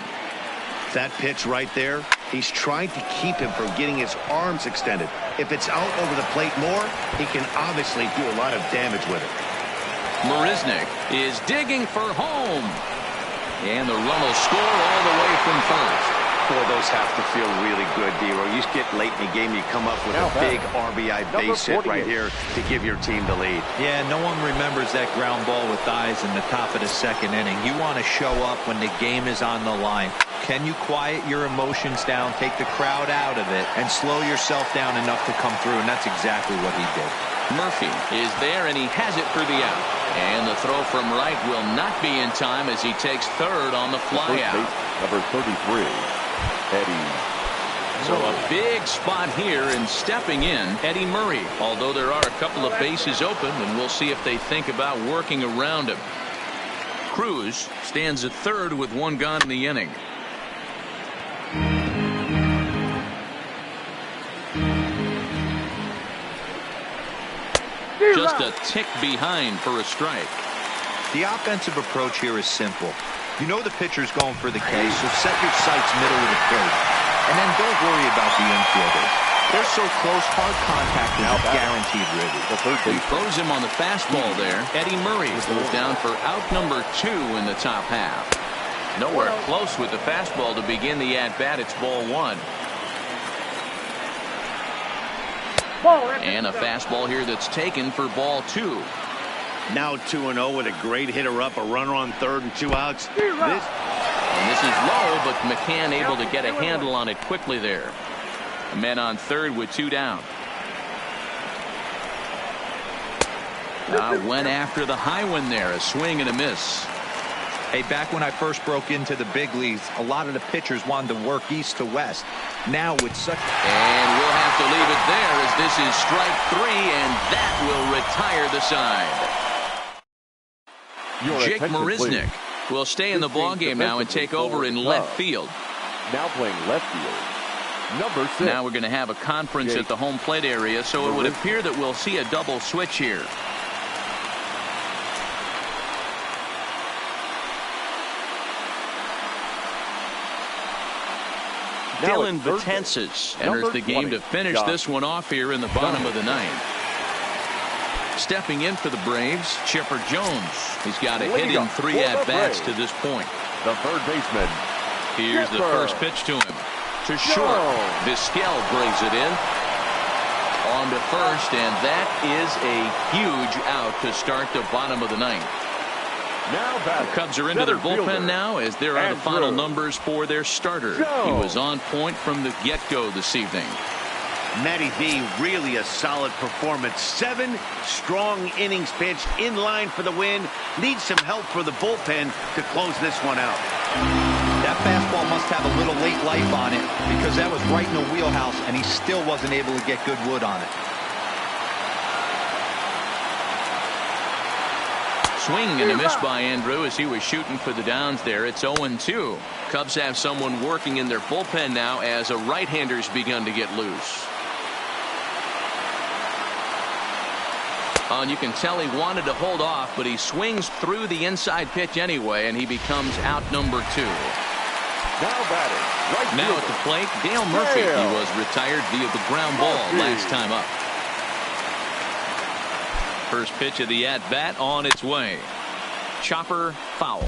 That pitch right there, he's trying to keep him from getting his arms extended. If it's out over the plate more, he can obviously do a lot of damage with it. Marisnick is digging for home. And the run will score all the way from first. Boy, those have to feel really good, Dero. You get late in the game, you come up with a big RBI base hit right here to give your team the lead. Yeah, no one remembers that ground ball with eyes in the top of the 2nd inning. You want to show up when the game is on the line. Can you quiet your emotions down, take the crowd out of it, and slow yourself down enough to come through? And that's exactly what he did. Murphy is there, and he has it for the out. And the throw from right will not be in time as he takes 3rd on the fly out. Number 33. Eddie. So a big spot here, and stepping in, Eddie Murray. Although there are a couple of bases open, and we'll see if they think about working around him. Cruz stands at 3rd with 1 gone in the inning. Just a tick behind for a strike. The offensive approach here is simple. You know the pitcher's going for the K, so set your sights middle of the plate. And then don't worry about the infielders. They're so close, hard contact is guaranteed, really. He throws him on the fastball there. Eddie Murray goes down for out number 2 in the top half. Nowhere close with the fastball to begin the at-bat. It's ball 1. And a fastball here that's taken for ball 2. Now 2-0 with a great hitter up, a runner on 3rd and 2 outs. This is low, but McCann able to get a handle on it quickly there. A man on 3rd with 2 down. Went after the high one there, a swing and a miss. Hey, back when I first broke into the big leagues, a lot of the pitchers wanted to work east to west. Now with such... And we'll have to leave it there as this is strike 3, and that will retire the side. Jake Marisnick will stay in the ballgame now and take over in left field. Now playing left field. Number 6. Now we're going to have a conference at the home plate area, so it would appear that we'll see a double switch here. Dylan Betances enters the game to finish this one off here in the bottom of the 9th. Stepping in for the Braves, Chipper Jones. He's got a hit in 3 at-bats to this point. The 3rd baseman. Here's the first pitch to him. To short. Vizquel brings it in. On to first, and that is a huge out to start the bottom of the 9th. The Cubs are into their bullpen now as there are the final numbers for their starter. He was on point from the get-go this evening. Matty V, really a solid performance. 7 strong innings pitched, in line for the win. Needs some help for the bullpen to close this one out. That fastball must have a little late life on it because that was right in the wheelhouse and he still wasn't able to get good wood on it. swing and a miss by Andrew as he was shooting for the downs there. It's 0-2. Cubs have someone working in their bullpen now as a right-hander's begun to get loose. And you can tell he wanted to hold off, but he swings through the inside pitch anyway, and he becomes out number 2. Now batting, right Now at the plate, Dale Murphy. He was retired via the ground ball last time up. First pitch of the at-bat on its way. Chopper foul.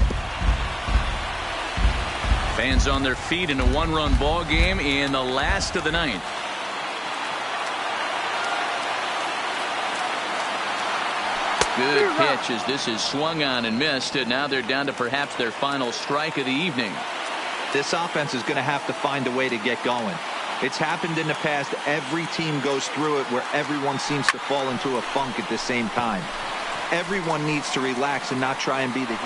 Fans on their feet in a one-run ball game in the last of the ninth. Good pitch as this is swung on and missed, and now they're down to perhaps their final strike of the evening. This offense is going to have to find a way to get going. It's happened in the past. Every team goes through it where everyone seems to fall into a funk at the same time. Everyone needs to relax and not try and be the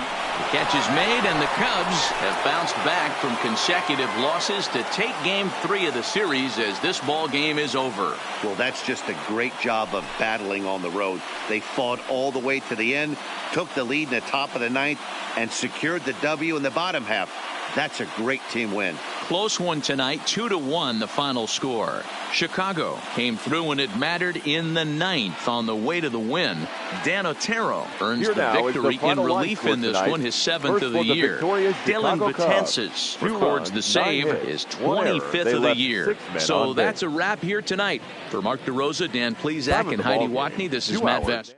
catch is made, and the Cubs have bounced back from consecutive losses to take game 3 of the series as this ball game is over. Well, that's just a great job of battling on the road. They fought all the way to the end, took the lead in the top of the ninth, and secured the W in the bottom half. That's a great team win. Close one tonight, 2-1 the final score. Chicago came through when it mattered in the ninth on the way to the win. Dan Otero earns the victory in relief in this one, his 7th of the year. Dylan Betances records the save, his 25th of the year. So that's a wrap here tonight. For Mark DeRosa, Dan Plesac, and Heidi Watney, this is Matt Vest.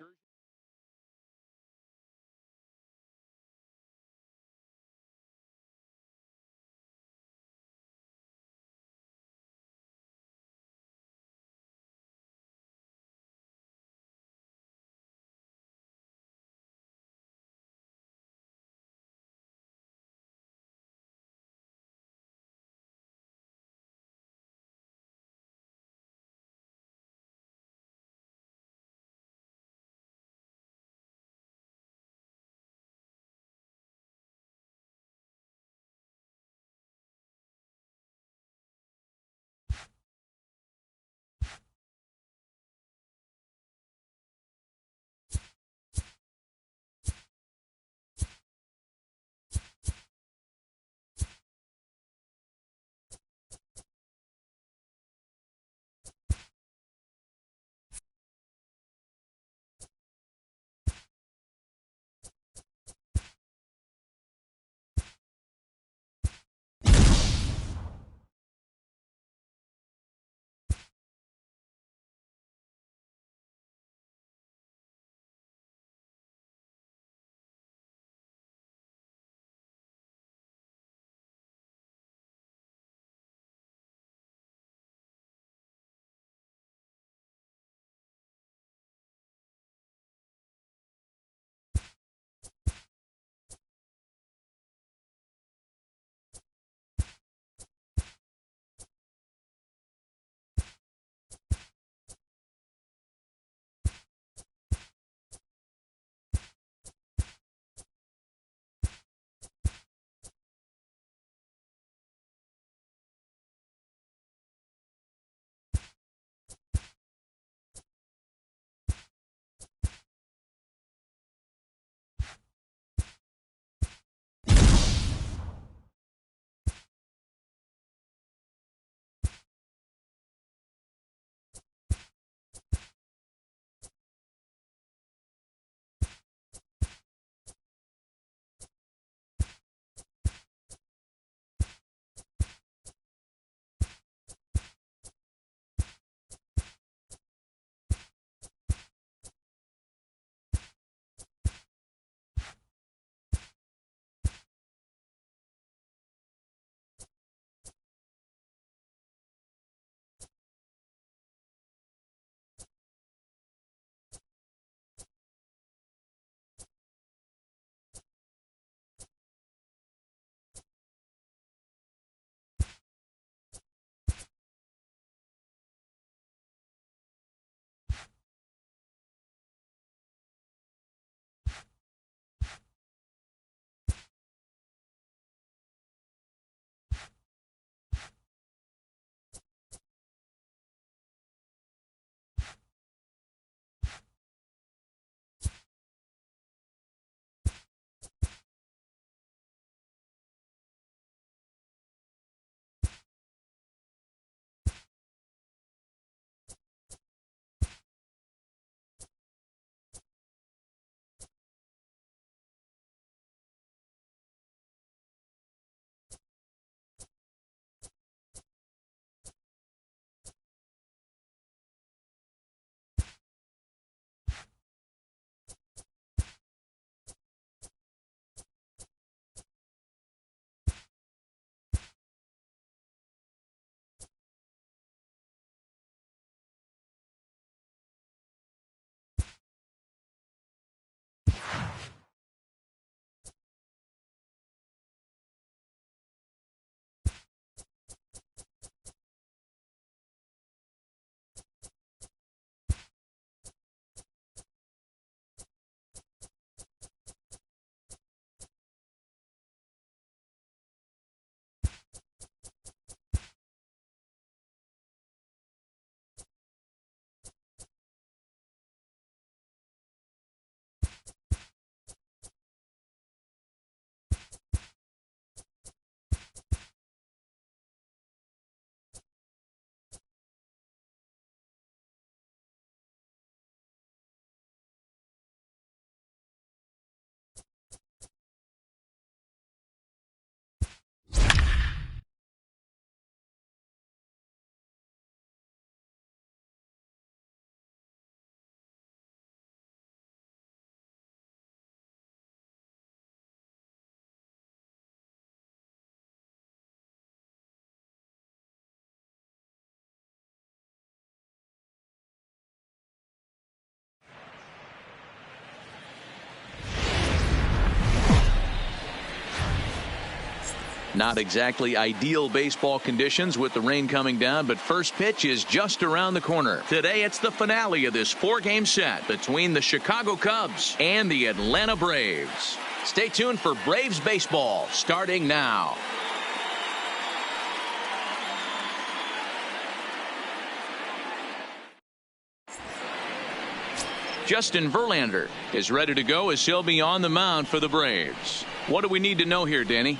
Not exactly ideal baseball conditions with the rain coming down, but first pitch is just around the corner. Today it's the finale of this 4-game set between the Chicago Cubs and the Atlanta Braves. Stay tuned for Braves baseball starting now. Justin Verlander is ready to go as he'll be on the mound for the Braves. What do we need to know here, Danny?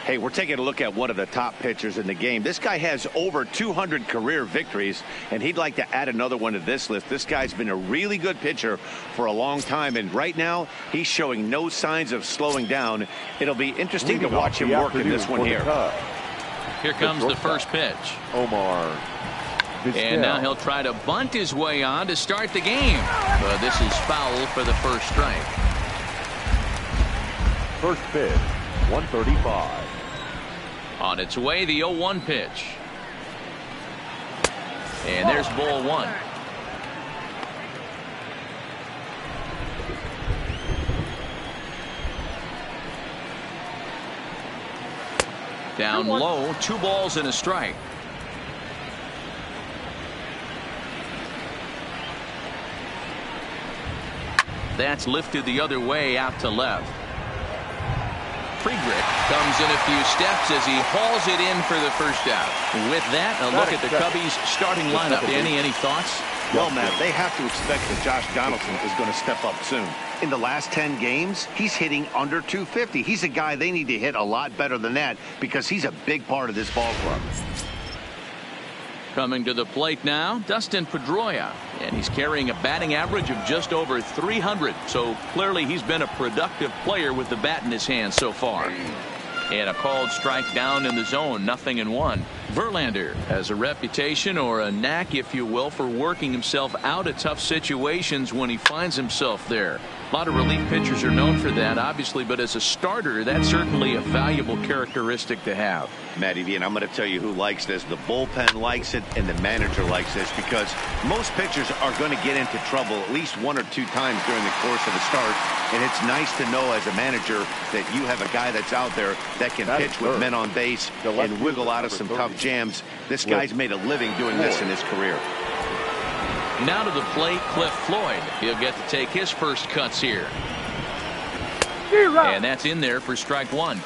Hey, we're taking a look at one of the top pitchers in the game. This guy has over 200 career victories, and he'd like to add another one to this list. This guy's been a really good pitcher for a long time, and right now he's showing no signs of slowing down. It'll be interesting to watch him work in this one here. Here comes the first pitch. Omar. And now he'll try to bunt his way on to start the game. But this is foul for the first strike. First pitch, 135. On its way, the 0-1 pitch. And there's ball one. Down low, 2 balls and a strike. That's lifted the other way out to left. Friedrich comes in a few steps as he hauls it in for the first out. With that, a look at the Cubbies starting lineup. Danny, any thoughts? Well, Matt, they have to expect that Josh Donaldson is going to step up soon. In the last 10 games, he's hitting under 250. He's a guy they need to hit a lot better than that because he's a big part of this ball club. Coming to the plate now, Dustin Pedroia, and he's carrying a batting average of just over 300. So clearly he's been a productive player with the bat in his hand so far. And a called strike down in the zone, 0-1. Verlander has a reputation, or a knack if you will, for working himself out of tough situations when he finds himself there. A lot of relief pitchers are known for that, obviously, but as a starter, that's certainly a valuable characteristic to have. Matty V, and I'm going to tell you who likes this. The bullpen likes it, and the manager likes this, because most pitchers are going to get into trouble at least 1 or 2 times during the course of a start, and it's nice to know as a manager that you have a guy that's out there that can pitch with men on base and wiggle out of some tough jams. This guy's made a living doing this in his career. Now to the plate, Cliff Floyd. He'll get to take his first cuts here. And that's in there for strike 1.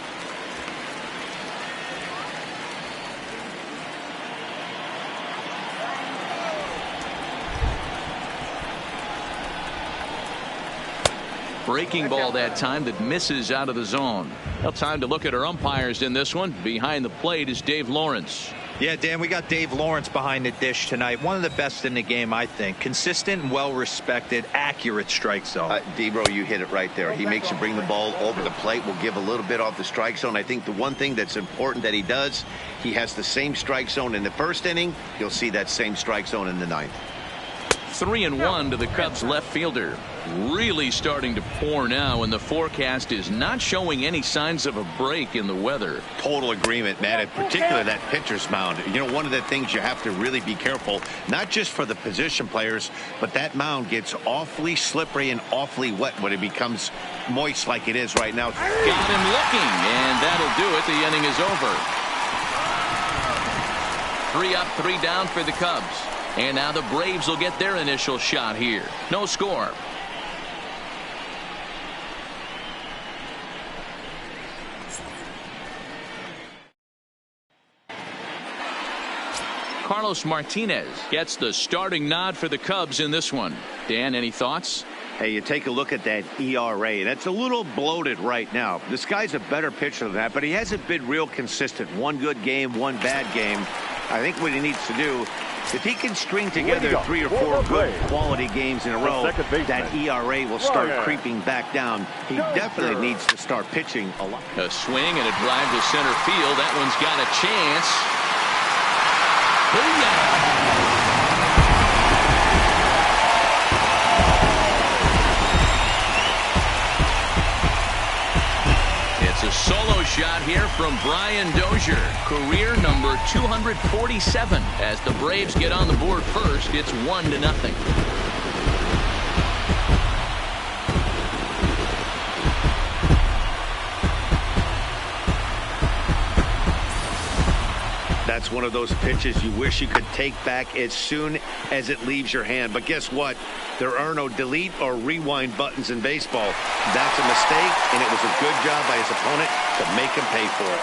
Breaking ball that time that misses out of the zone. Well, time to look at our umpires in this one. Behind the plate is Dave Lawrence. Yeah, Dan, we got Dave Lawrence behind the dish tonight. One of the best in the game, I think. Consistent and well-respected, accurate strike zone. Debro, you hit it right there. He makes you bring the ball over the plate. We'll give a little bit off the strike zone. I think the one thing that's important that he does, he has the same strike zone in the first inning. You'll see that same strike zone in the 9th. 3-1 to the Cubs left fielder. Really starting to pour now, and the forecast is not showing any signs of a break in the weather. Total agreement, Matt, in particular that pitcher's mound. You know, one of the things you have to really be careful, not just for the position players, but that mound gets awfully slippery and awfully wet when it becomes moist like it is right now. Got him looking, and that'll do it. The inning is over. 3 up, 3 down for the Cubs. And now the Braves will get their initial shot here. No score. Carlos Martinez gets the starting nod for the Cubs in this one. Dan, any thoughts? Hey, you take a look at that ERA. That's a little bloated right now. This guy's a better pitcher than that, but he hasn't been real consistent. One good game, one bad game. I think what he needs to do, if he can string together 3 or 4 good quality games in a row, that ERA will start creeping back down. He definitely needs to start pitching a lot. A swing and a drive to center field. That one's got a chance. Booyah! It's a solo shot here from Brian Dozier. Career number 247. As the Braves get on the board first, it's 1-0. It's one of those pitches you wish you could take back as soon as it leaves your hand. But guess what? There are no delete or rewind buttons in baseball. That's a mistake, and it was a good job by his opponent to make him pay for it.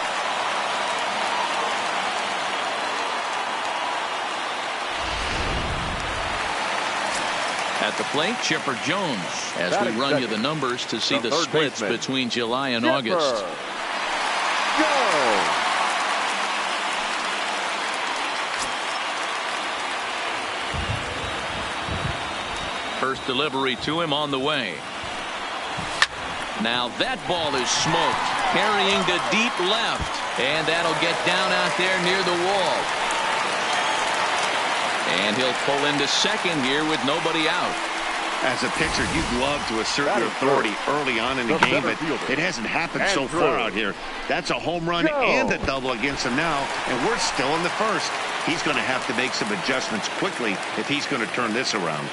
At the plate, Chipper Jones, as we run you the numbers to see the splits between July and August. First delivery to him on the way. Now that ball is smoked, carrying to deep left, and that'll get down out there near the wall. And he'll pull into second here with nobody out. As a pitcher, you'd love to assert your authority early on in the game, but it hasn't happened so far out here. That's a home run and a double against him now, and we're still in the first. He's going to have to make some adjustments quickly if he's going to turn this around.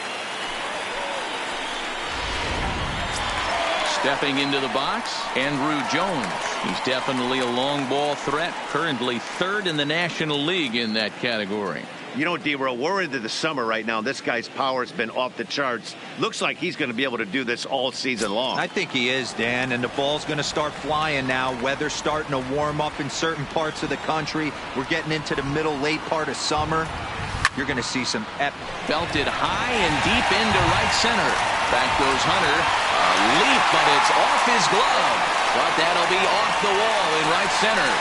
Stepping into the box, Andrew Jones. He's definitely a long ball threat, currently third in the National League in that category. You know, D-Row, we're into the summer right now. This guy's power has been off the charts. Looks like he's going to be able to do this all season long. I think he is, Dan, and the ball's going to start flying now. Weather's starting to warm up in certain parts of the country. We're getting into the middle, late part of summer. You're going to see some belted high and deep into right center. Back goes Hunter. A leap, but it's off his glove. But that'll be off the wall in right center.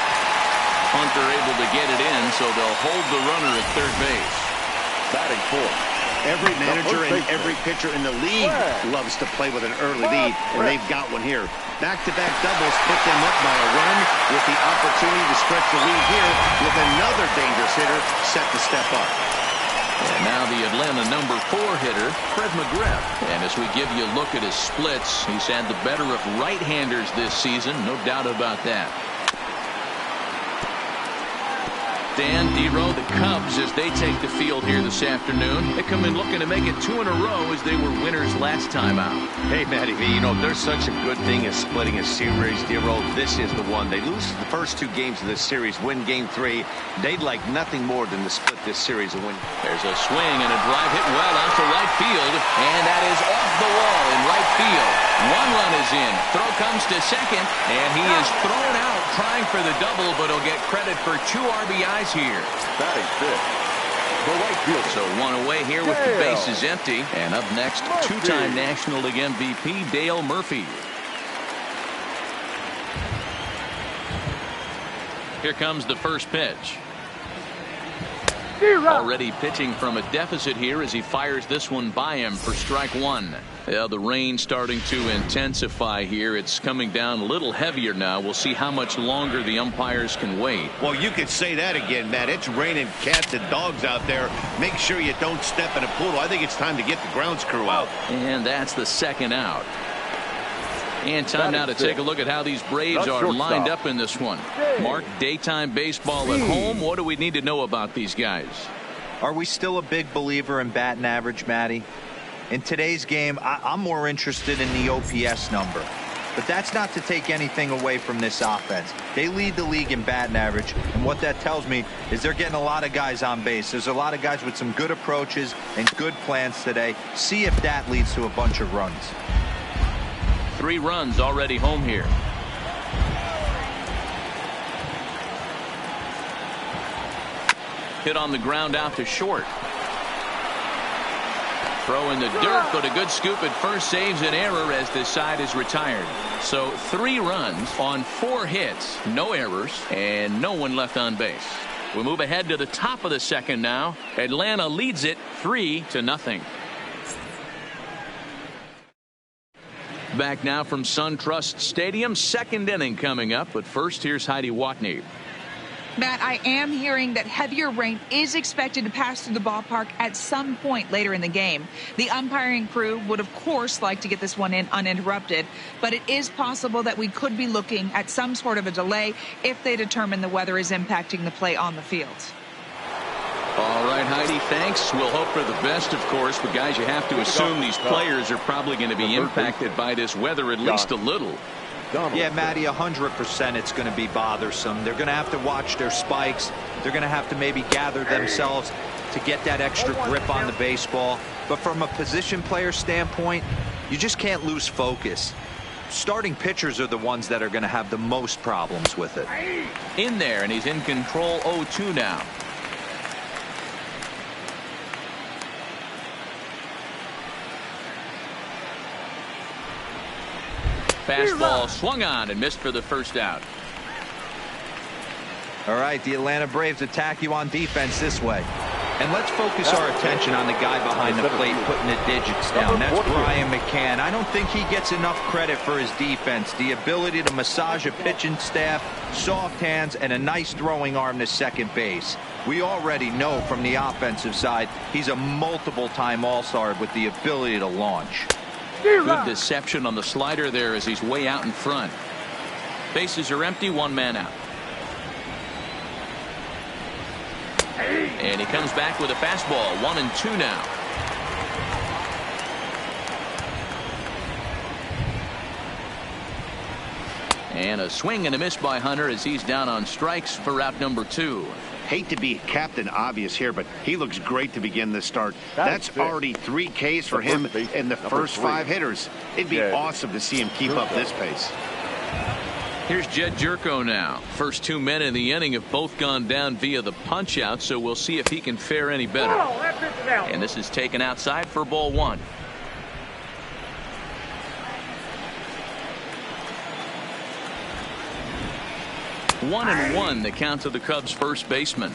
Hunter able to get it in, so they'll hold the runner at third base. Batting fourth. Every manager and every pitcher in the league loves to play with an early lead, and they've got one here. Back-to-back doubles put them up by a run with the opportunity to stretch the lead here with another dangerous hitter set to step up. And now the Atlanta number 4 hitter, Fred McGriff. And as we give you a look at his splits, he's had the better of right-handers this season, no doubt about that. Dan, D-Row, the Cubs, as they take the field here this afternoon, they come in looking to make it 2 in a row as they were winners last time out. Hey, Matty V, you know, there's such a good thing as splitting a series, D-Row. This is the one. They lose the first 2 games of this series, win game 3. They'd like nothing more than to split this series and win. There's a swing and a drive hit well out to right field, and that is off the wall in right field. 1 run is in. Throw comes to second, and he is thrown out trying for the double, but he'll get credit for 2 RBIs here. Batting fifth. The right fielder. So 1 away here with the bases empty. And up next, 2-time National League MVP Dale Murphy. Here comes the first pitch. Already pitching from a deficit here as he fires this one by him for strike 1. Yeah, the rain starting to intensify here. It's coming down a little heavier now. We'll see how much longer the umpires can wait. Well, you could say that again, Matt. It's raining cats and dogs out there. Make sure you don't step in a pool. I think it's time to get the grounds crew out. And that's the second out. And time now to take a look at how these Braves are lined up in this one. Mark, daytime baseball at home. What do we need to know about these guys? Are we still a big believer in batting average, Matty? In today's game, I'm more interested in the OPS number. But that's not to take anything away from this offense. They lead the league in batting average, and what that tells me is they're getting a lot of guys on base. There's a lot of guys with some good approaches and good plans today. See if that leads to a bunch of runs. 3 runs already home here. Hit on the ground out to short. Throw in the dirt, but a good scoop at first saves an error as this side is retired. So 3 runs on 4 hits, no errors, and no one left on base. We move ahead to the top of the second now. Atlanta leads it 3-0. Back now from SunTrust Stadium, second inning coming up, but first here's Heidi Watney. Matt, I am hearing that heavier rain is expected to pass through the ballpark at some point later in the game. The umpiring crew would, of course, like to get this one in uninterrupted, but it is possible that we could be looking at some sort of a delay if they determine the weather is impacting the play on the field. All right, Heidi, thanks. We'll hope for the best, of course, but guys, you have to assume these players are probably going to be impacted by this weather at least a little. Yeah, Matty, 100% it's going to be bothersome. They're going to have to watch their spikes. They're going to have to maybe gather themselves to get that extra grip on the baseball. But from a position player standpoint, you just can't lose focus. Starting pitchers are the ones that are going to have the most problems with it. In there, and he's in control. 0-2 now. Fastball swung on and missed for the first out. All right, the Atlanta Braves attack you on defense this way. And let's focus our attention on the guy behind the plate putting the digits down. That's Brian McCann. I don't think he gets enough credit for his defense. The ability to massage a pitching staff, soft hands, and a nice throwing arm to second base. We already know from the offensive side he's a multiple-time All-Star with the ability to launch. Good deception on the slider there as he's way out in front. Bases are empty, one man out. And he comes back with a fastball. 1-2 now. And a swing and a miss by Hunter as he's down on strikes for out number 2. Hate to be Captain Obvious here, but he looks great to begin this start. That's already 3 Ks for him in the first 5 hitters. It'd be awesome to see him keep up this pace. Here's Jed Jerko now. First 2 men in the inning have both gone down via the punch out, so we'll see if he can fare any better. And this is taken outside for ball 1. One and 1 the count to the Cubs first baseman.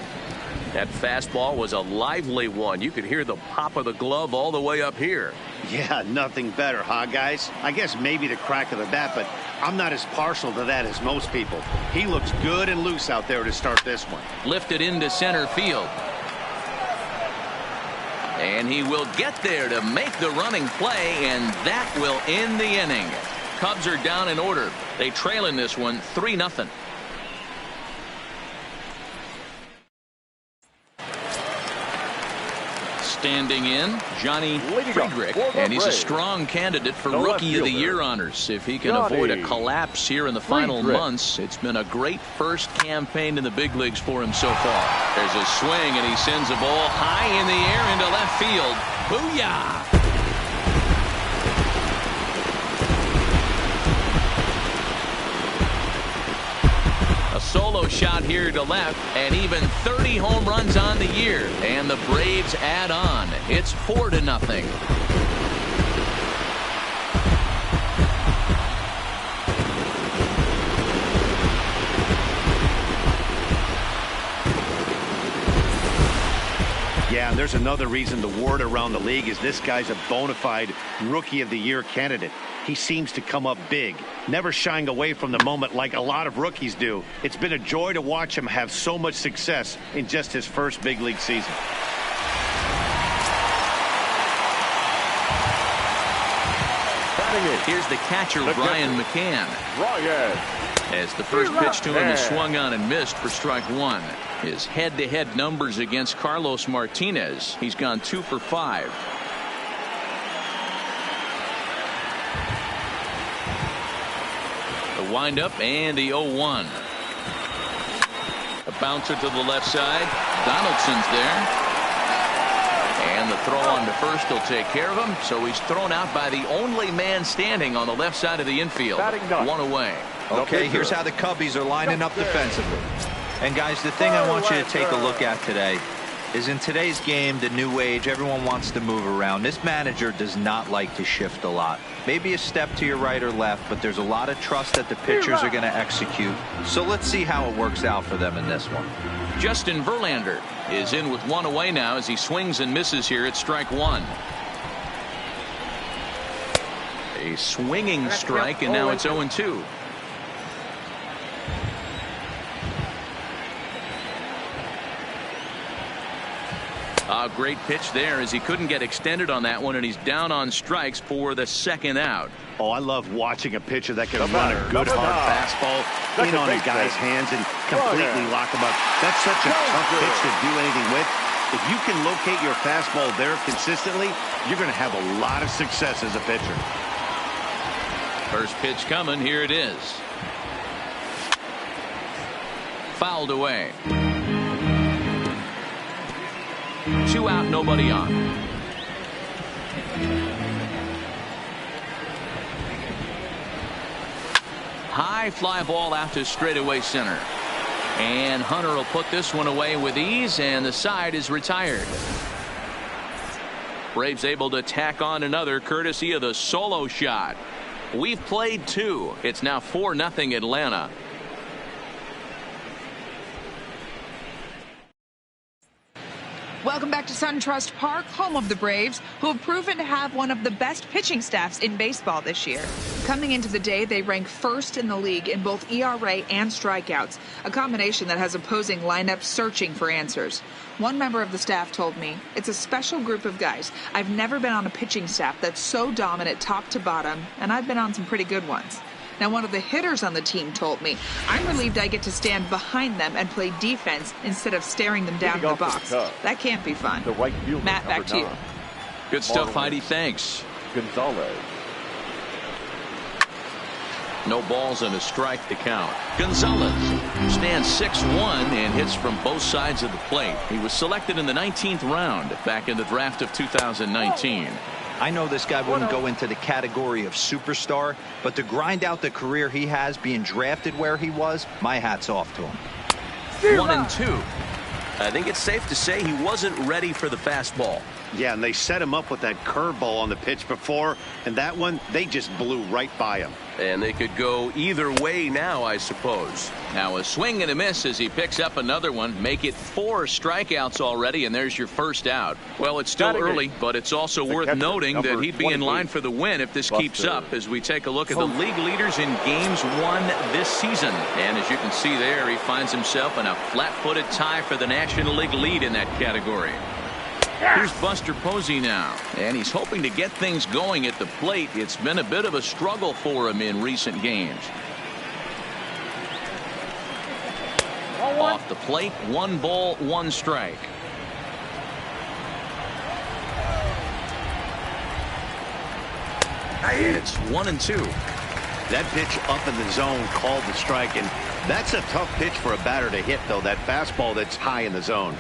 That fastball was a lively one. You could hear the pop of the glove all the way up here. Yeah, nothing better, huh, guys? I guess maybe the crack of the bat, but I'm not as partial to that as most people. He looks good and loose out there to start this one. Lifted into center field. And he will get there to make the running play, and that will end the inning. Cubs are down in order. They trail in this one 3-0. Standing in, Johnny Friedrich, and he's a strong candidate for Rookie of the Year honors. If he can avoid a collapse here in the final months, it's been a great first campaign in the big leagues for him so far. There's a swing, and he sends a ball high in the air into left field. Booyah! A solo shot here to left, and even 30 home runs on the year. And the Braves add on. It's 4-0. Yeah, and there's another reason the word around the league is this guy's a bona fide Rookie of the Year candidate. He seems to come up big, never shying away from the moment like a lot of rookies do. It's been a joy to watch him have so much success in just his first big league season. Here's the catcher, Brian McCann. As the first pitch to him is swung on and missed for strike 1. His head-to-head numbers against Carlos Martinez. He's gone 2 for 5. The windup and the 0-1. A bouncer to the left side. Donaldson's there. And the throw on to first will take care of him. So he's thrown out by the only man standing on the left side of the infield. 1 away. Okay, here's how the Cubbies are lining up defensively. And guys, the thing I want you to take a look at today is in today's game, the new age, everyone wants to move around. This manager does not like to shift a lot. Maybe a step to your right or left, but there's a lot of trust that the pitchers are going to execute. So let's see how it works out for them in this one. Justin Verlander is in with 1 away now as he swings and misses here at strike 1. A swinging strike, and now it's 0-2. A great pitch there as he couldn't get extended on that one, and he's down on strikes for the second out. Oh, I love watching a pitcher that can run a good hard fastball in on a guy's hands and completely lock him up. That's such a tough pitch to do anything with. If you can locate your fastball there consistently, you're going to have a lot of success as a pitcher. First pitch coming. Here it is. Fouled away. 2 out, nobody on. High fly ball out to straightaway center. And Hunter will put this one away with ease, and the side is retired. Braves able to tack on another courtesy of the solo shot. We've played 2. It's now 4-0 Atlanta. Welcome back to SunTrust Park, home of the Braves, who have proven to have one of the best pitching staffs in baseball this year. Coming into the day, they rank first in the league in both ERA and strikeouts, a combination that has opposing lineups searching for answers. One member of the staff told me, "It's a special group of guys. I've never been on a pitching staff that's so dominant top to bottom, and I've been on some pretty good ones." Now, one of the hitters on the team told me, "I'm relieved I get to stand behind them and play defense instead of staring them down in the box. That can't be fun." Matt, back to you. Good stuff, Heidi. Thanks. Gonzalez. No balls and a strike to count. Gonzalez stands 6'1" and hits from both sides of the plate. He was selected in the 19th round back in the draft of 2019. I know this guy wouldn't go into the category of superstar, but to grind out the career he has being drafted where he was, my hat's off to him. 1-2. I think it's safe to say he wasn't ready for the fastball. Yeah, and they set him up with that curveball on the pitch before, and that one, they just blew right by him. And they could go either way now, I suppose. Now a swing and a miss as he picks up another one. Make it 4 strikeouts already, and there's your first out. Well, it's still early, but it's also worth noting that he'd be in line for the win if this keeps up as we take a look at the league leaders in games won this season. And as you can see there, he finds himself in a flat-footed tie for the National League lead in that category. Here's Buster Posey now, and he's hoping to get things going at the plate. It's been a bit of a struggle for him in recent games. Off the plate, 1 ball, 1 strike. And it's 1-2. That pitch up in the zone called the strike, and that's a tough pitch for a batter to hit, though, that fastball that's high in the zone.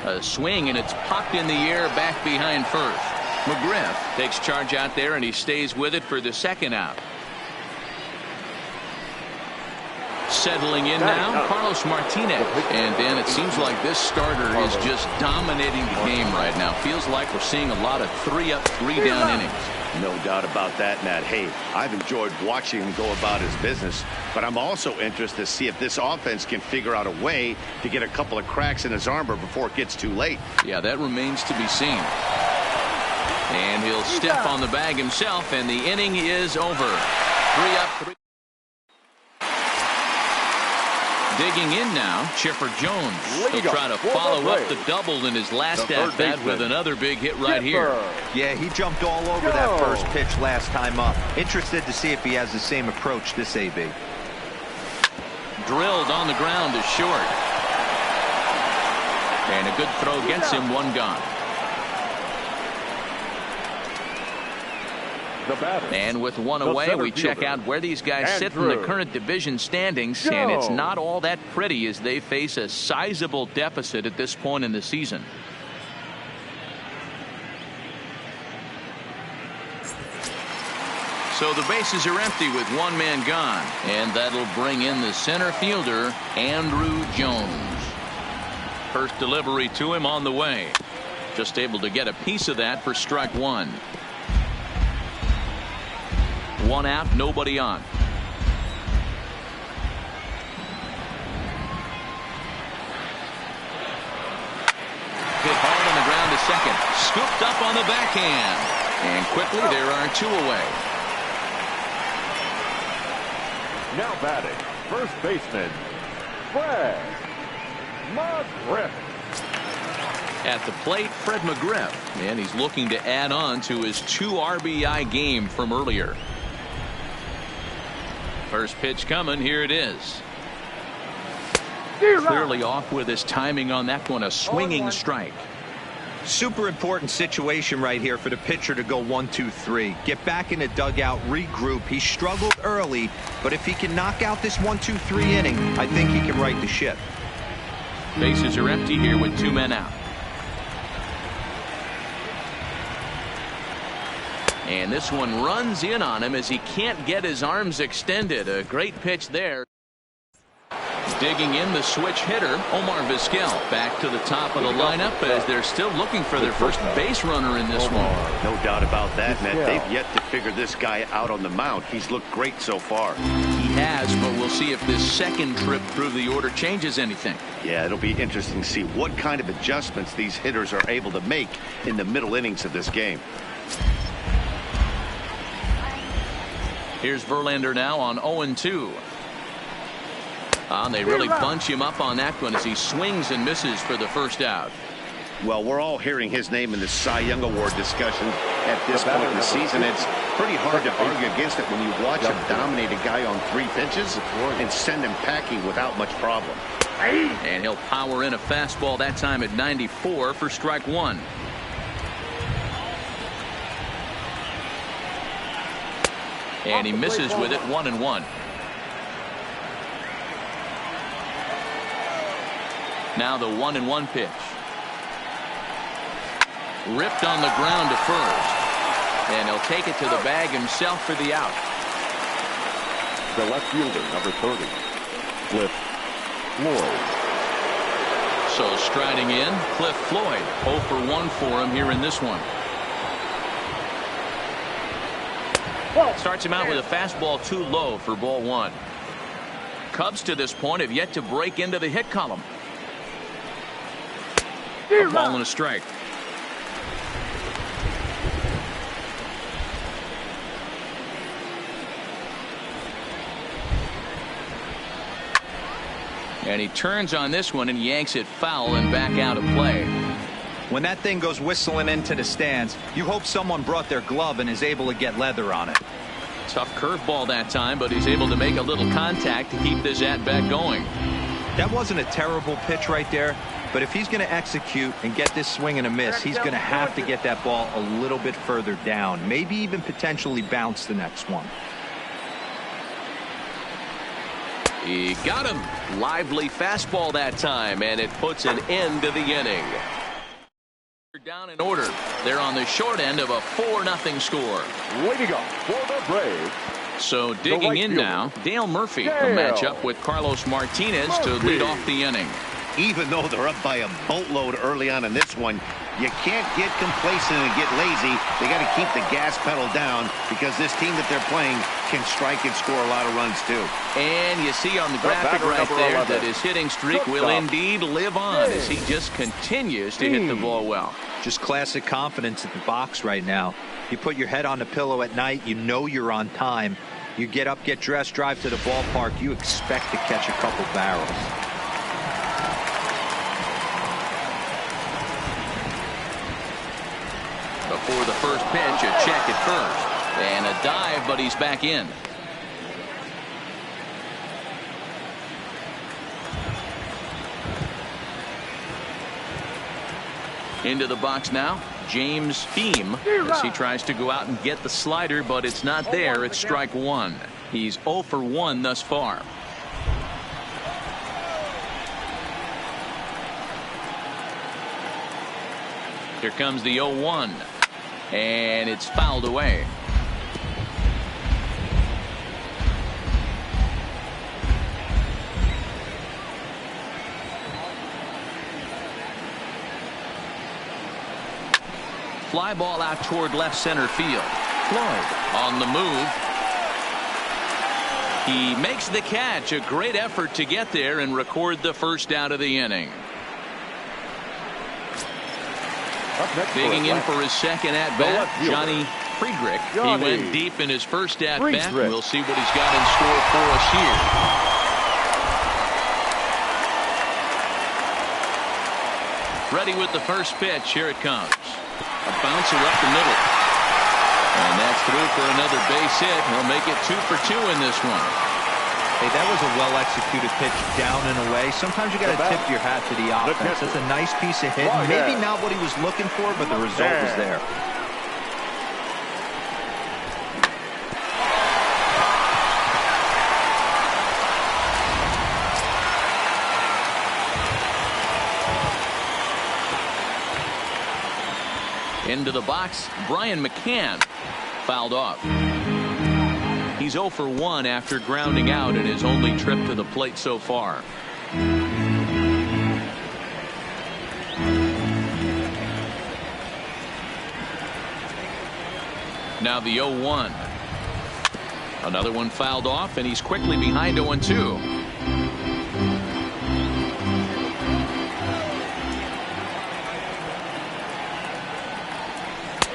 A swing, and it's popped in the air back behind first. McGriff takes charge out there, and he stays with it for the second out. Settling in now, Carlos Martinez. And then it seems like this starter is just dominating the game right now. Feels like we're seeing a lot of 3-up, 3-down innings. No doubt about that, Matt. Hey, I've enjoyed watching him go about his business, but I'm also interested to see if this offense can figure out a way to get a couple of cracks in his armor before it gets too late. Yeah, that remains to be seen. And he'll step on the bag himself, and the inning is over. 3-up, 3. Digging in now, Chipper Jones. He'll try to follow up the double in his last at-bat with another big hit right here. Yeah, he jumped all over that first pitch last time up. Interested to see if he has the same approach this AB. Drilled on the ground is short. And a good throw gets him 1 gone. And with 1 away, we check out where these guys sit in the current division standings, and it's not all that pretty as they face a sizable deficit at this point in the season. So the bases are empty with 1 man gone, and that'll bring in the center fielder, Andrew Jones. First delivery to him on the way. Just able to get a piece of that for strike 1. 1 out, nobody on. Hit hard on the ground to second. Scooped up on the backhand. And quickly there are 2 away. Now batting, first baseman, Fred McGriff. At the plate, Fred McGriff. And he's looking to add on to his 2 RBI game from earlier. First pitch coming. Here it is. Clearly off with his timing on that one. A swinging strike. Super important situation right here for the pitcher to go 1-2-3. Get back in the dugout, regroup. He struggled early, but if he can knock out this 1-2-3 inning, I think he can right the ship. Bases are empty here with 2 men out. And this one runs in on him as he can't get his arms extended. A great pitch there. Digging in the switch hitter, Omar Vizquel, back to the top of the lineup as they're still looking for their first base runner in this one. No doubt about that, Matt. They've yet to figure this guy out on the mound. He's looked great so far. He has, but we'll see if this second trip through the order changes anything. Yeah, it'll be interesting to see what kind of adjustments these hitters are able to make in the middle innings of this game. Here's Verlander now on 0-2. They really bunch him up on that one as he swings and misses for the first out. Well, we're all hearing his name in the Cy Young Award discussion at this point in the season. It's pretty hard to argue against it when you watch him dominate a guy on 3 pitches and send him packing without much problem. And he'll power in a fastball that time at 94 for strike 1. And he misses with it, 1-1. Now the 1-1 pitch. Ripped on the ground to first. And he'll take it to the bag himself for the out. The left fielder, number 30, Cliff Floyd. So striding in, Cliff Floyd. 0 for 1 for him here in this one. Starts him out with a fastball too low for ball 1. Cubs to this point have yet to break into the hit column. A ball and a strike. And he turns on this one and yanks it foul and back out of play. When that thing goes whistling into the stands, you hope someone brought their glove and is able to get leather on it. Tough curveball that time, but he's able to make a little contact to keep this at-bat going. That wasn't a terrible pitch right there, but if he's going to execute and get this swing and a miss, he's going to have to get that ball a little bit further down, maybe even potentially bounce the next one. He got him. Lively fastball that time, and it puts an end to the inning. Down in order. They're on the short end of a 4-0 score. Way to go for the Braves. So digging in now, Dale Murphy will match up with Carlos Martinez to lead off the inning. Even though they're up by a boatload early on in this one, you can't get complacent and get lazy. They got to keep the gas pedal down because this team that they're playing can strike and score a lot of runs too. And you see on the graphic right there that his hitting streak will indeed live on as he just continues to hit the ball well. Just classic confidence at the box right now. You put your head on the pillow at night, you know you're on time. You get up, get dressed, drive to the ballpark, you expect to catch a couple barrels. Before the first pitch, a check at first. And a dive, but he's back in. Into the box now, James Beam, as he tries to go out and get the slider, but it's not there. It's strike 1. He's 0 for 1 thus far. Here comes the 0-1. And it's fouled away. Fly ball out toward left center field. Floyd on the move. He makes the catch. A great effort to get there and record the first out of the inning. Digging in for his second at-bat, Johnny Friedrich. He went deep in his first at-bat. We'll see what he's got in store for us here. Ready with the first pitch. Here it comes. A bouncer up the middle. And that's through for another base hit. He'll make it 2 for 2 in this one. Hey, that was a well-executed pitch down and away. Sometimes you got to tip your hat to the offense. That's a nice piece of hitting. Maybe not what he was looking for, but the result was there. Into the box, Brian McCann fouled off. He's 0 for 1 after grounding out in his only trip to the plate so far. Now the 0-1. Another one fouled off, and he's quickly behind 0-2.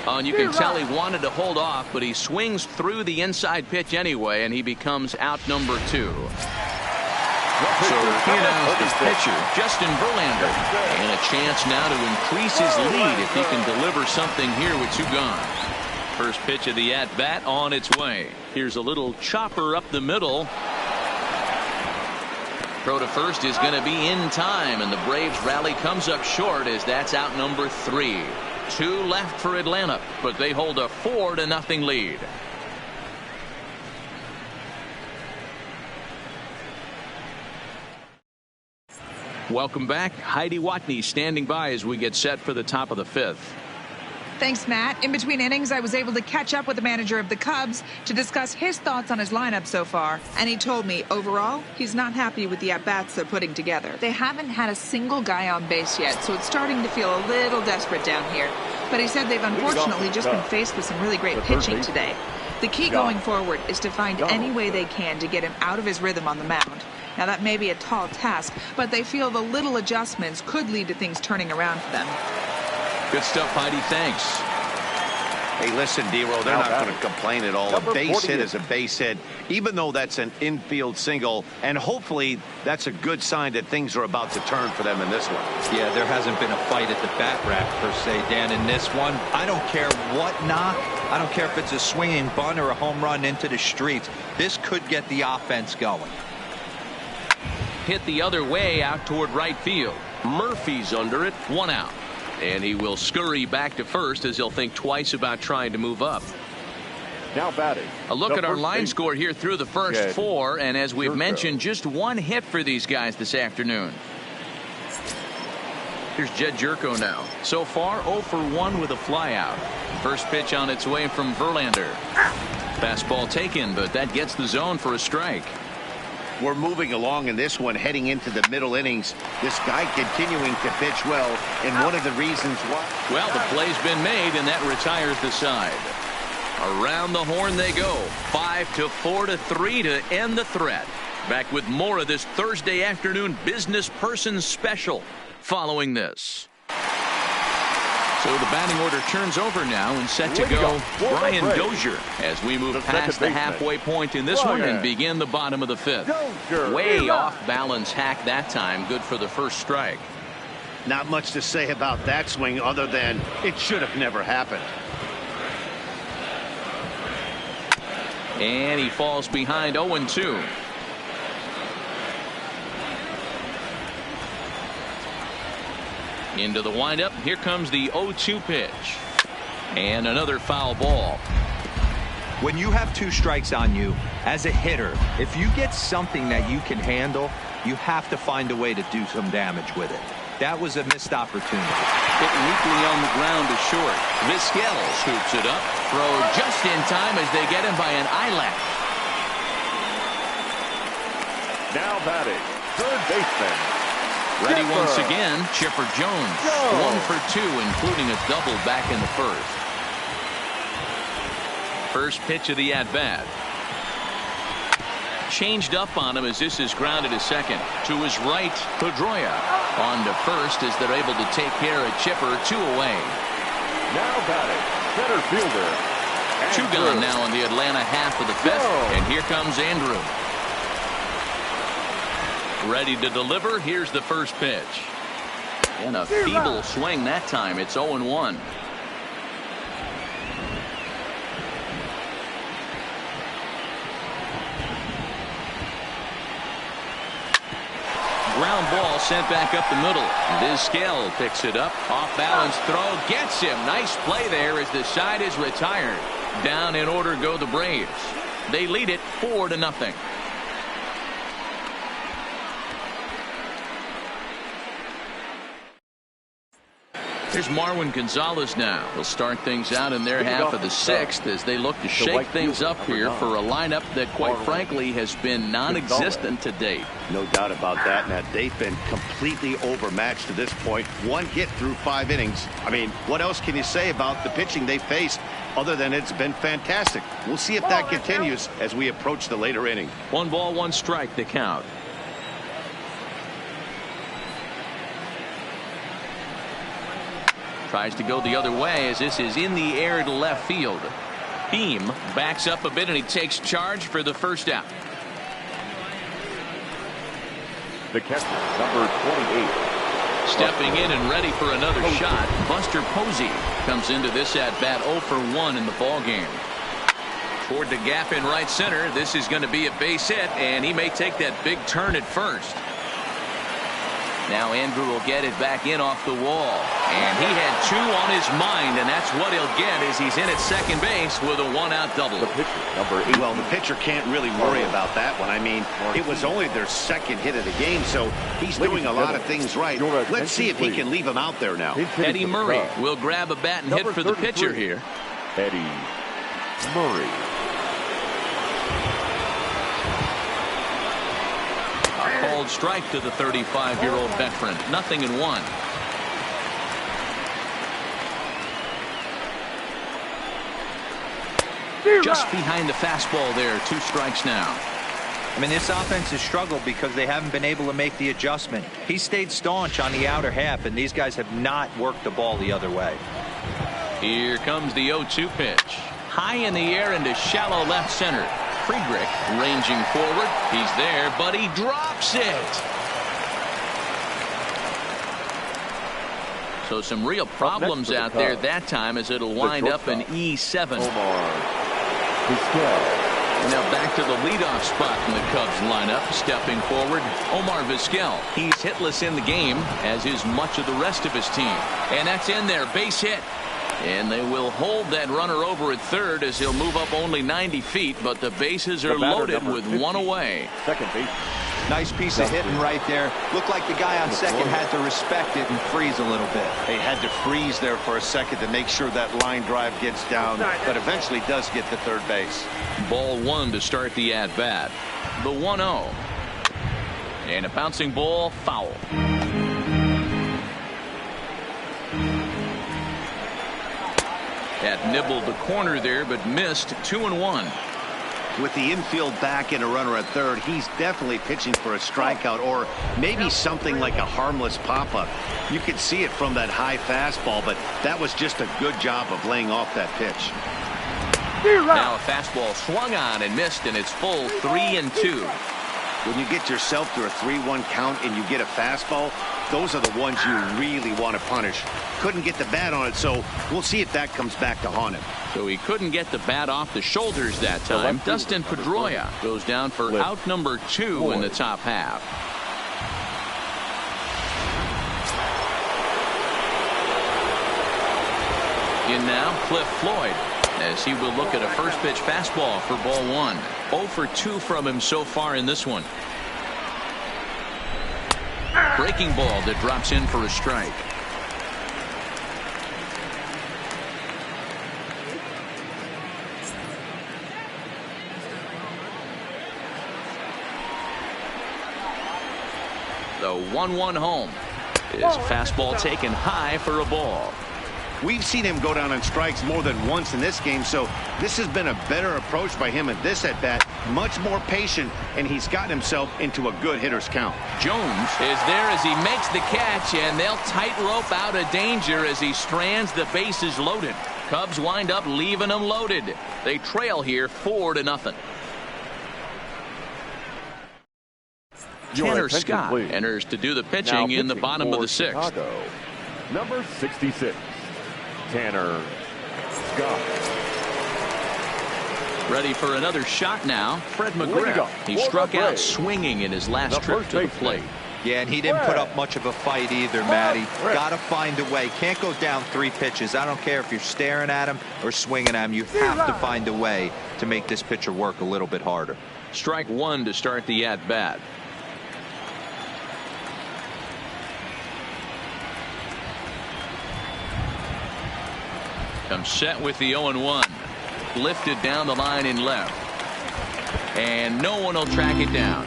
And you can tell he wanted to hold off, but he swings through the inside pitch anyway, and he becomes out number 2. So here now is the pitcher, Justin Verlander, and a chance now to increase his lead if he can deliver something here with 2 gone. First pitch of the at-bat on its way. Here's a little chopper up the middle. Throw to first is going to be in time, and the Braves rally comes up short as that's out number 3. 2 left for Atlanta, but they hold a 4-0 lead. Welcome back. Heidi Watney standing by as we get set for the top of the 5th. Thanks, Matt. In between innings, I was able to catch up with the manager of the Cubs to discuss his thoughts on his lineup so far. And he told me, overall, he's not happy with the at-bats they're putting together. They haven't had a single guy on base yet, so it's starting to feel a little desperate down here. But he said they've unfortunately just been faced with some really great pitching today. The key going forward is to find any way they can to get him out of his rhythm on the mound. Now, that may be a tall task, but they feel the little adjustments could lead to things turning around for them. Good stuff, Heidi. Thanks. Hey, listen, D-Roll, they're not going to complain at all. A base hit is a base hit, even though that's an infield single, and hopefully that's a good sign that things are about to turn for them in this one. Yeah, there hasn't been a fight at the bat rack, per se, Dan, in this one. I don't care what knock. I don't care if it's a swinging bunt or a home run into the streets. This could get the offense going. Hit the other way out toward right field. Murphy's under it, 1 out. And he will scurry back to first as he'll think twice about trying to move up. Now batting. A look at our line score here through the first 4, and as we've mentioned, just 1 hit for these guys this afternoon. Here's Jed Jerko now. So far, 0 for 1 with a flyout. First pitch on its way from Verlander. Fastball taken, but that gets the zone for a strike. We're moving along in this one, heading into the middle innings. This guy continuing to pitch well, and one of the reasons why. Well, the play's been made, and that retires the side. Around the horn they go. 5-4-3 to end the threat. Back with more of this Thursday afternoon business person special following this. So the batting order turns over now and set to go Brian Dozier as we move past the halfway point in this one and begin the bottom of the 5th. Way off balance hack that time. Good for the first strike. Not much to say about that swing other than it should have never happened. And he falls behind 0-2. Into the windup. Here comes the 0-2 pitch. And another foul ball. When you have 2 strikes on you, as a hitter, if you get something that you can handle, you have to find a way to do some damage with it. That was a missed opportunity. Hit weakly on the ground to short. Vizquel scoops it up. Throw just in time as they get him by an eyelash. Now batting, third baseman. Ready once again, Chipper Jones. 1 for 2, including a double back in the first. First pitch of the at-bat. Changed up on him as this is grounded to second. To his right, Pedroia. On to first as they're able to take care of Chipper. 2 away. Now batting, center fielder. 2 gone now in the Atlanta half of the 5th. And here comes Andrew. Ready to deliver. Here's the first pitch. And a feeble swing that time. It's 0-1. ground ball sent back up the middle. Vizquel picks it up. Off balance throw gets him. Nice play there as the side is retired. Down in order go the Braves. They lead it 4-0. Here's Marwin Gonzalez now. He'll start things out in their half of the sixth as they look to shake things up here for a lineup that, quite frankly, has been non-existent to date. No doubt about that, Matt. They've been completely overmatched to this point. One hit through 5 innings. I mean, what else can you say about the pitching they faced other than it's been fantastic? We'll see if that continues as we approach the later inning. 1 ball, 1 strike, the count. Tries to go the other way as this is in the air to left field. Beam backs up a bit and he takes charge for the first out. The catcher, number 28. Stepping in and ready for another shot. Buster Posey comes into this at bat 0 for 1 in the ball game. Toward the gap in right center. This is going to be a base hit, and he may take that big turn at first. Now Andrew will get it back in off the wall, and he had 2 on his mind, and that's what he'll get as he's in at second base with a 1-out double. The pitcher, number 8. Well, the pitcher can't really worry about that one. I mean, it was only their second hit of the game, so he's doing a lot of things right. Let's see if he can leave him out there now. Eddie Murray will grab a bat and hit for the pitcher here. Eddie Murray. Called strike to the 35-year-old veteran. 0-1. Just behind the fastball there. 2 strikes now. I mean, this offense has struggled because they haven't been able to make the adjustment. He stayed staunch on the outer half, and these guys have not worked the ball the other way. Here comes the 0-2 pitch. High in the air into shallow left center. Friedrich ranging forward. He's there, but he drops it. So some real problems out there that time as it'll wind up an E7. Now back to the leadoff spot in the Cubs lineup. Stepping forward, Omar Vizquel. He's hitless in the game, as is much of the rest of his team. And that's in there. Base hit. And they will hold that runner over at third as he'll move up only 90 feet, but the bases are loaded with 1 away. Second base. Nice piece of hitting right there. Looked like the guy on second had to respect it and freeze a little bit. They had to freeze there for a second to make sure that line drive gets down, but eventually does get to third base. Ball 1 to start the at-bat. The 1-0. And a bouncing ball, foul. That nibbled the corner there, but missed. 2-1. With the infield back and a runner at third, he's definitely pitching for a strikeout or maybe something like a harmless pop-up. You could see it from that high fastball, but that was just a good job of laying off that pitch. Now a fastball swung on and missed, and it's full 3-2. When you get yourself to a 3-1 count and you get a fastball, those are the ones you really want to punish. Couldn't get the bat on it, so we'll see if that comes back to haunt him. So he couldn't get the bat off the shoulders that time. Dustin Pedroia goes down for out number 2 in the top half. In now, Cliff Floyd, as he will look at a first pitch fastball for ball 1. 0 for 2 from him so far in this one. Breaking ball that drops in for a strike. The 1-1 home is fastball taken high for a ball. We've seen him go down on strikes more than once in this game, so this has been a better approach by him at this at-bat. Much more patient, and he's gotten himself into a good hitter's count. Jones is there as he makes the catch, and they'll tightrope out of danger as he strands the bases loaded. Cubs wind up leaving them loaded. They trail here 4-0. Tanner Scott enters to do the pitching in the bottom of the 6th. Chicago, number 66. Tanner Scott. Ready for another shot now. Fred McGriff. He struck out swinging in his last trip to the plate. Yeah, and he didn't put up much of a fight either, Matty. Got to find a way. Can't go down 3 pitches. I don't care if you're staring at him or swinging at him. You have to find a way to make this pitcher work a little bit harder. Strike 1 to start the at-bat. Comes set with the 0-1. Lifted down the line in left. And no one will track it down.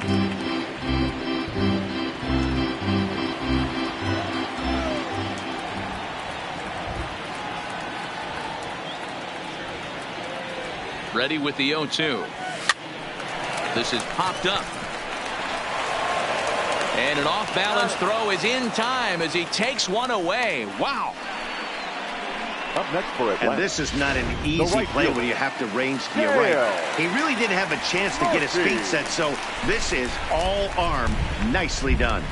Ready with the 0-2. This is popped up. And an off-balance throw is in time as he takes one away. Wow. Up next for Atlanta. And this is not an easy play when you have to range to your right. He really didn't have a chance to get his feet set, so this is all arm. Nicely done.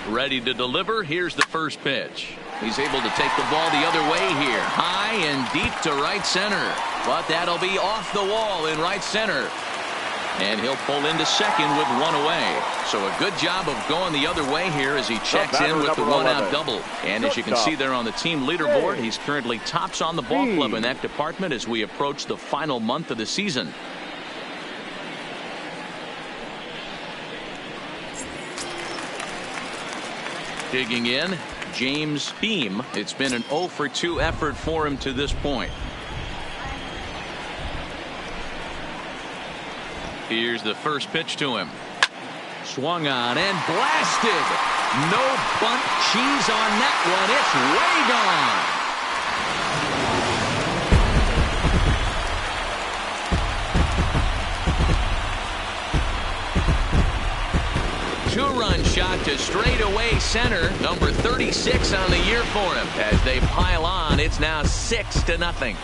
Ready to deliver. Here's the first pitch. He's able to take the ball the other way here. High and deep to right center. But that'll be off the wall in right center. And he'll pull into second with one away. So a good job of going the other way here as he checks in with the one-out double. And as you can see there on the team leaderboard, he's currently tops on the ball club in that department as we approach the final month of the season. Digging in, James Beam. It's been an 0-for-2 effort for him to this point. Here's the first pitch to him. Swung on and blasted. No bunt cheese on that one. It's way gone. Two-run shot to straightaway center. Number 36 on the year for him. As they pile on, it's now 6-0.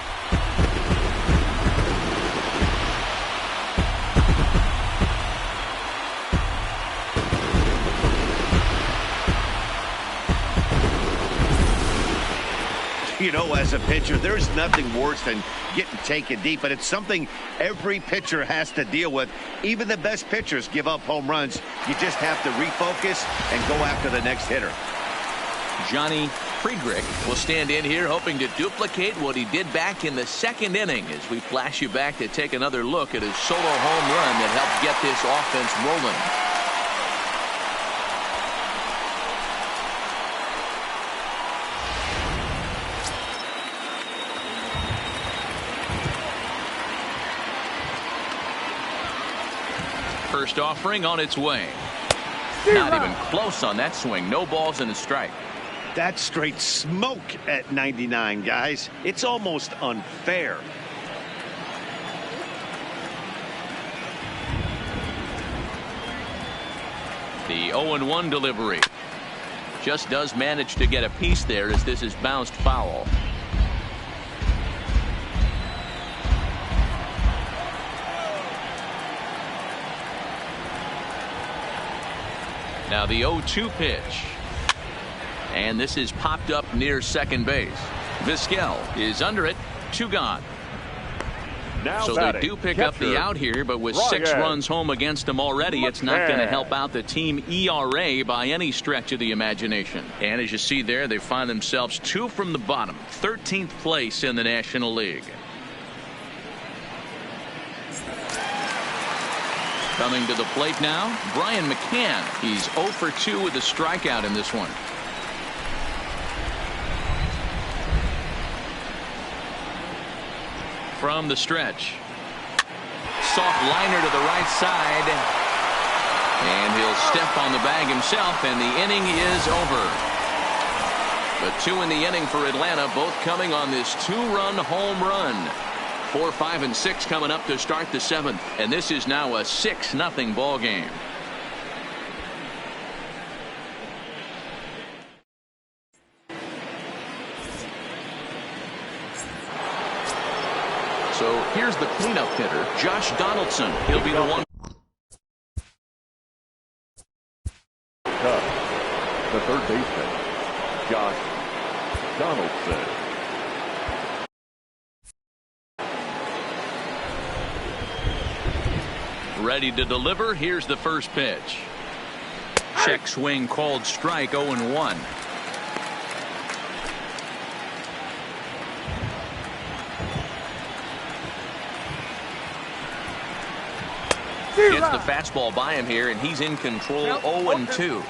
You know, as a pitcher, there's nothing worse than getting taken deep, but it's something every pitcher has to deal with. Even the best pitchers give up home runs. You just have to refocus and go after the next hitter. Johnny Friedrich will stand in here hoping to duplicate what he did back in the second inning as we flash you back to take another look at his solo home run that helped get this offense rolling. First offering on its way. Not even close on that swing. No balls and a strike. That's straight smoke at 99, guys. It's almost unfair. The 0-1 delivery. Just does manage to get a piece there as this is bounced foul. Now the 0-2 pitch. And this is popped up near second base. Vizquel is under it. 2 gone. Now so they do pick up the out here, but with 6 runs home against them already, it's not going to help out the team ERA by any stretch of the imagination. And as you see there, they find themselves 2 from the bottom, 13th place in the National League. Coming to the plate now, Brian McCann. He's 0-for-2 with a strikeout in this one. From the stretch. Soft liner to the right side. And he'll step on the bag himself, and the inning is over. But 2 in the inning for Atlanta, both coming on this 2-run home run. 4, 5, and 6 coming up to start the 7th. And this is now a 6-0 ball game. So here's the cleanup hitter, Josh Donaldson. He'll be the one. The third baseman, Josh Donaldson. Ready to deliver. Here's the first pitch. Check swing called strike. 0-1. Gets the fastball by him here, and he's in control. 0-2.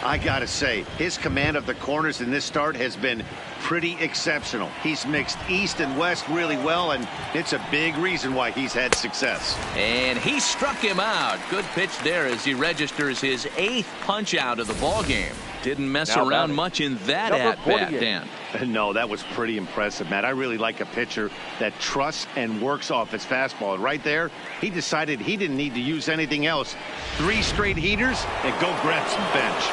I gotta say, his command of the corners in this start has been pretty exceptional. He's mixed east and west really well, and it's a big reason why he's had success. And he struck him out. Good pitch there as he registers his 8th punch out of the ball game. Didn't mess around much in that at-bat, Dan. No, that was pretty impressive, Matt. I really like a pitcher that trusts and works off his fastball. And right there, he decided he didn't need to use anything else. 3 straight heaters and go grab some bench.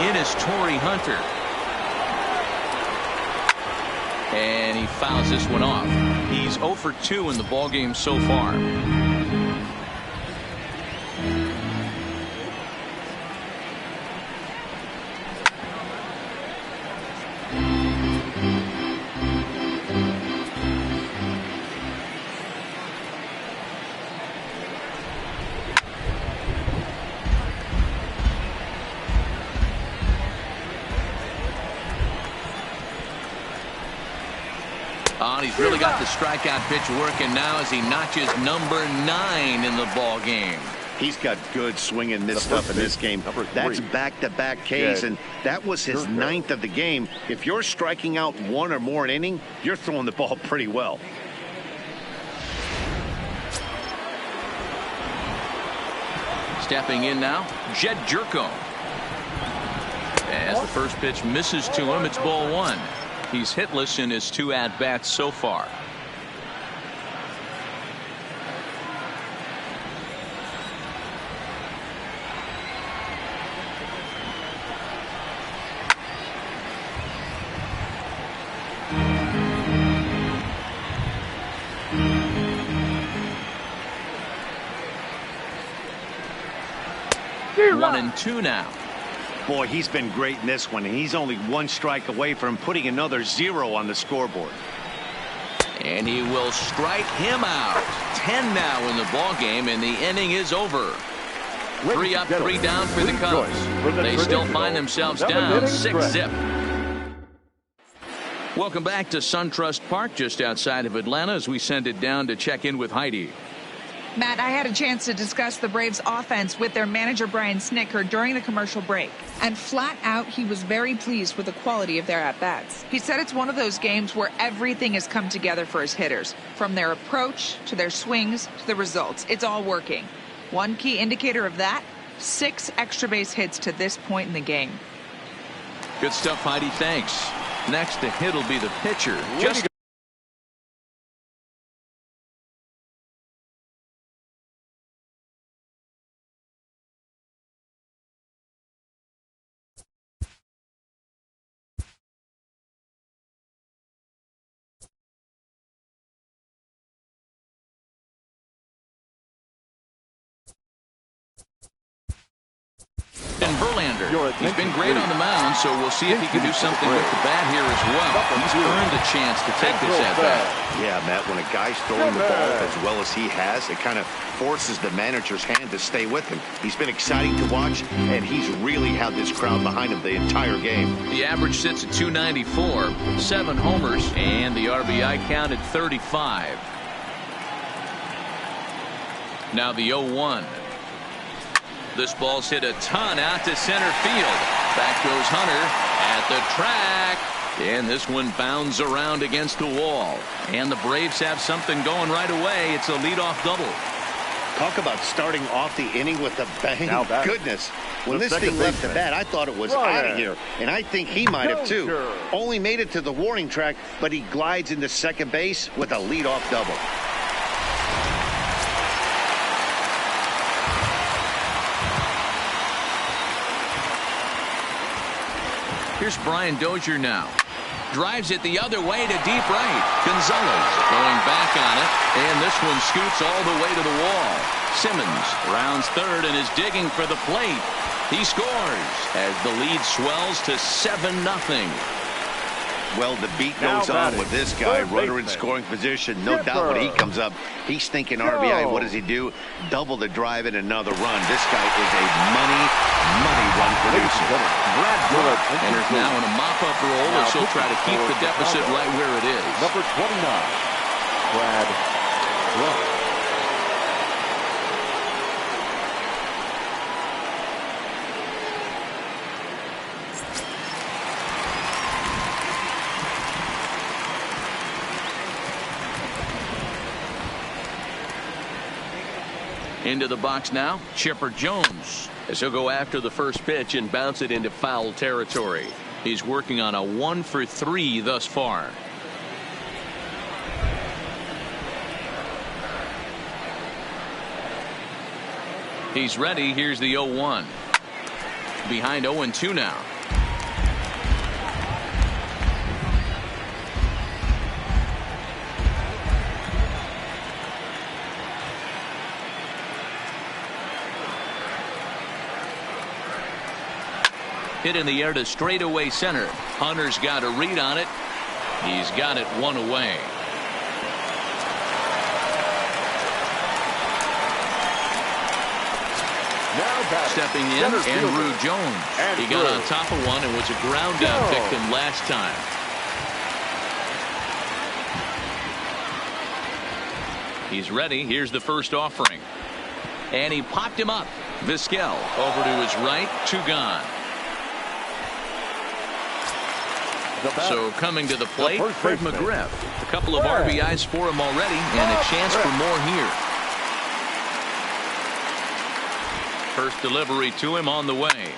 In is Torrey Hunter. And he fouls this one off. He's 0 for 2 in the ballgame so far. He's really got the strikeout pitch working now as he notches number 9 in the ball game. He's got good swing and miss stuff in this game. That's back-to-back Ks, and that was his 9th of the game. If you're striking out 1 or more an inning, you're throwing the ball pretty well. Stepping in now, Jed Jerko. As the first pitch misses to him, it's ball 1. He's hitless in his 2 at-bats so far. One and 2 now. Boy, he's been great in this one, and he's only 1 strike away from putting another 0 on the scoreboard. And he will strike him out. 10 now in the ball game, and the inning is over. 3 up, 3 down for the Cubs. They still find themselves down 6-zip. Welcome back to SunTrust Park just outside of Atlanta as we send it down to check in with Heidi. Matt, I had a chance to discuss the Braves offense with their manager Brian Snitker during the commercial break. And flat out, he was very pleased with the quality of their at-bats. He said it's one of those games where everything has come together for his hitters. From their approach to their swings to the results. It's all working. One key indicator of that, 6 extra base hits to this point in the game. Good stuff, Heidi. Thanks. Next to hit will be the pitcher. Just Verlander. He's been great on the mound, so we'll see if he can do something with the bat here as well. He's earned a chance to take this at bat. Yeah, Matt, when a guy's throwing the ball as well as he has, it kind of forces the manager's hand to stay with him. He's been exciting to watch, and he's really had this crowd behind him the entire game. The average sits at 294, 7 homers, and the RBI count at 35. Now the 0-1. This ball's hit a ton out to center field. Back goes Hunter at the track. And this one bounds around against the wall. And the Braves have something going right away. It's a leadoff double. Talk about starting off the inning with a bang. Goodness. When this thing left the bat, I thought it was out of here. And I think he might have too. Only made it to the warning track, but he glides into second base with a leadoff double. Here's Brian Dozier now. Drives it the other way to deep right. Gonzalez going back on it. And this one scoots all the way to the wall. Simmons rounds third and is digging for the plate. He scores as the lead swells to 7-0. Well, the beat Now goes on batting, with this guy. third Runner in baseman. scoring position. No Chipper. doubt when he comes up, he's thinking RBI. What does he do? Double the drive and another run. This guy is a money run producer. Enters now in a mop-up role as he'll try to keep the deficit right where it is. Number 29, Brad Ruff. Into the box now, Chipper Jones, as he'll go after the first pitch and bounce it into foul territory. He's working on a 1-for-3 thus far. He's ready. Here's the 0-1. Behind 0-2 now. Hit in the air to straightaway center. Hunter's got a read on it. He's got it one away. Stepping in, Andrew Jones. He got on top of one and was a ground out victim last time. He's ready. Here's the first offering. And he popped him up. Vizquel over to his right. 2 gone. So coming to the plate, Fred McGriff. A couple of RBIs for him already, and a chance for more here. First delivery to him on the way.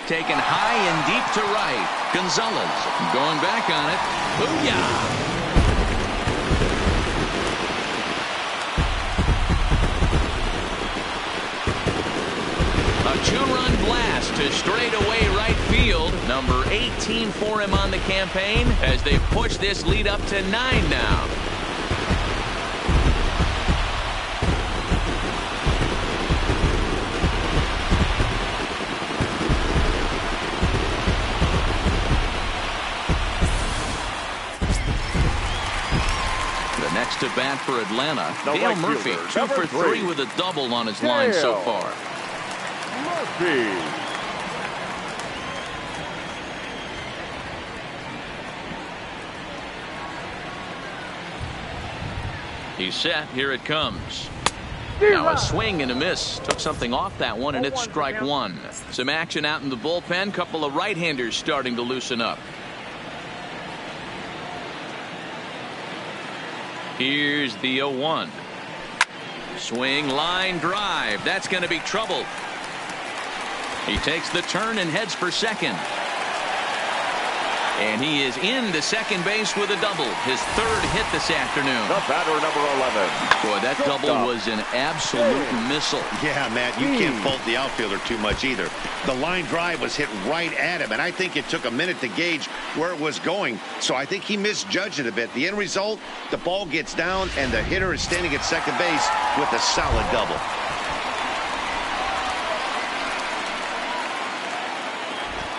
Taken high and deep to right. Gonzalez going back on it. Booyah! A 2-run blast to straightaway right field. Number 18 for him on the campaign as they push this lead up to 9 now. The next to bat for Atlanta, Dale Murphy, 2 for 3 with a double on his line so far. He's set. Here it comes. Now a swing and a miss. Took something off that one, and it's strike one. Some action out in the bullpen. Couple of right-handers starting to loosen up. Here's the 0-1. Swing, line, drive. That's going to be trouble. He takes the turn and heads for second. And he is into second base with a double. His 3rd hit this afternoon. The batter, number 11. Boy, that double was an absolute missile. Yeah, Matt, you can't fault the outfielder too much either. The line drive was hit right at him, and I think it took a minute to gauge where it was going. So I think he misjudged it a bit. The end result, the ball gets down, and the hitter is standing at second base with a solid double.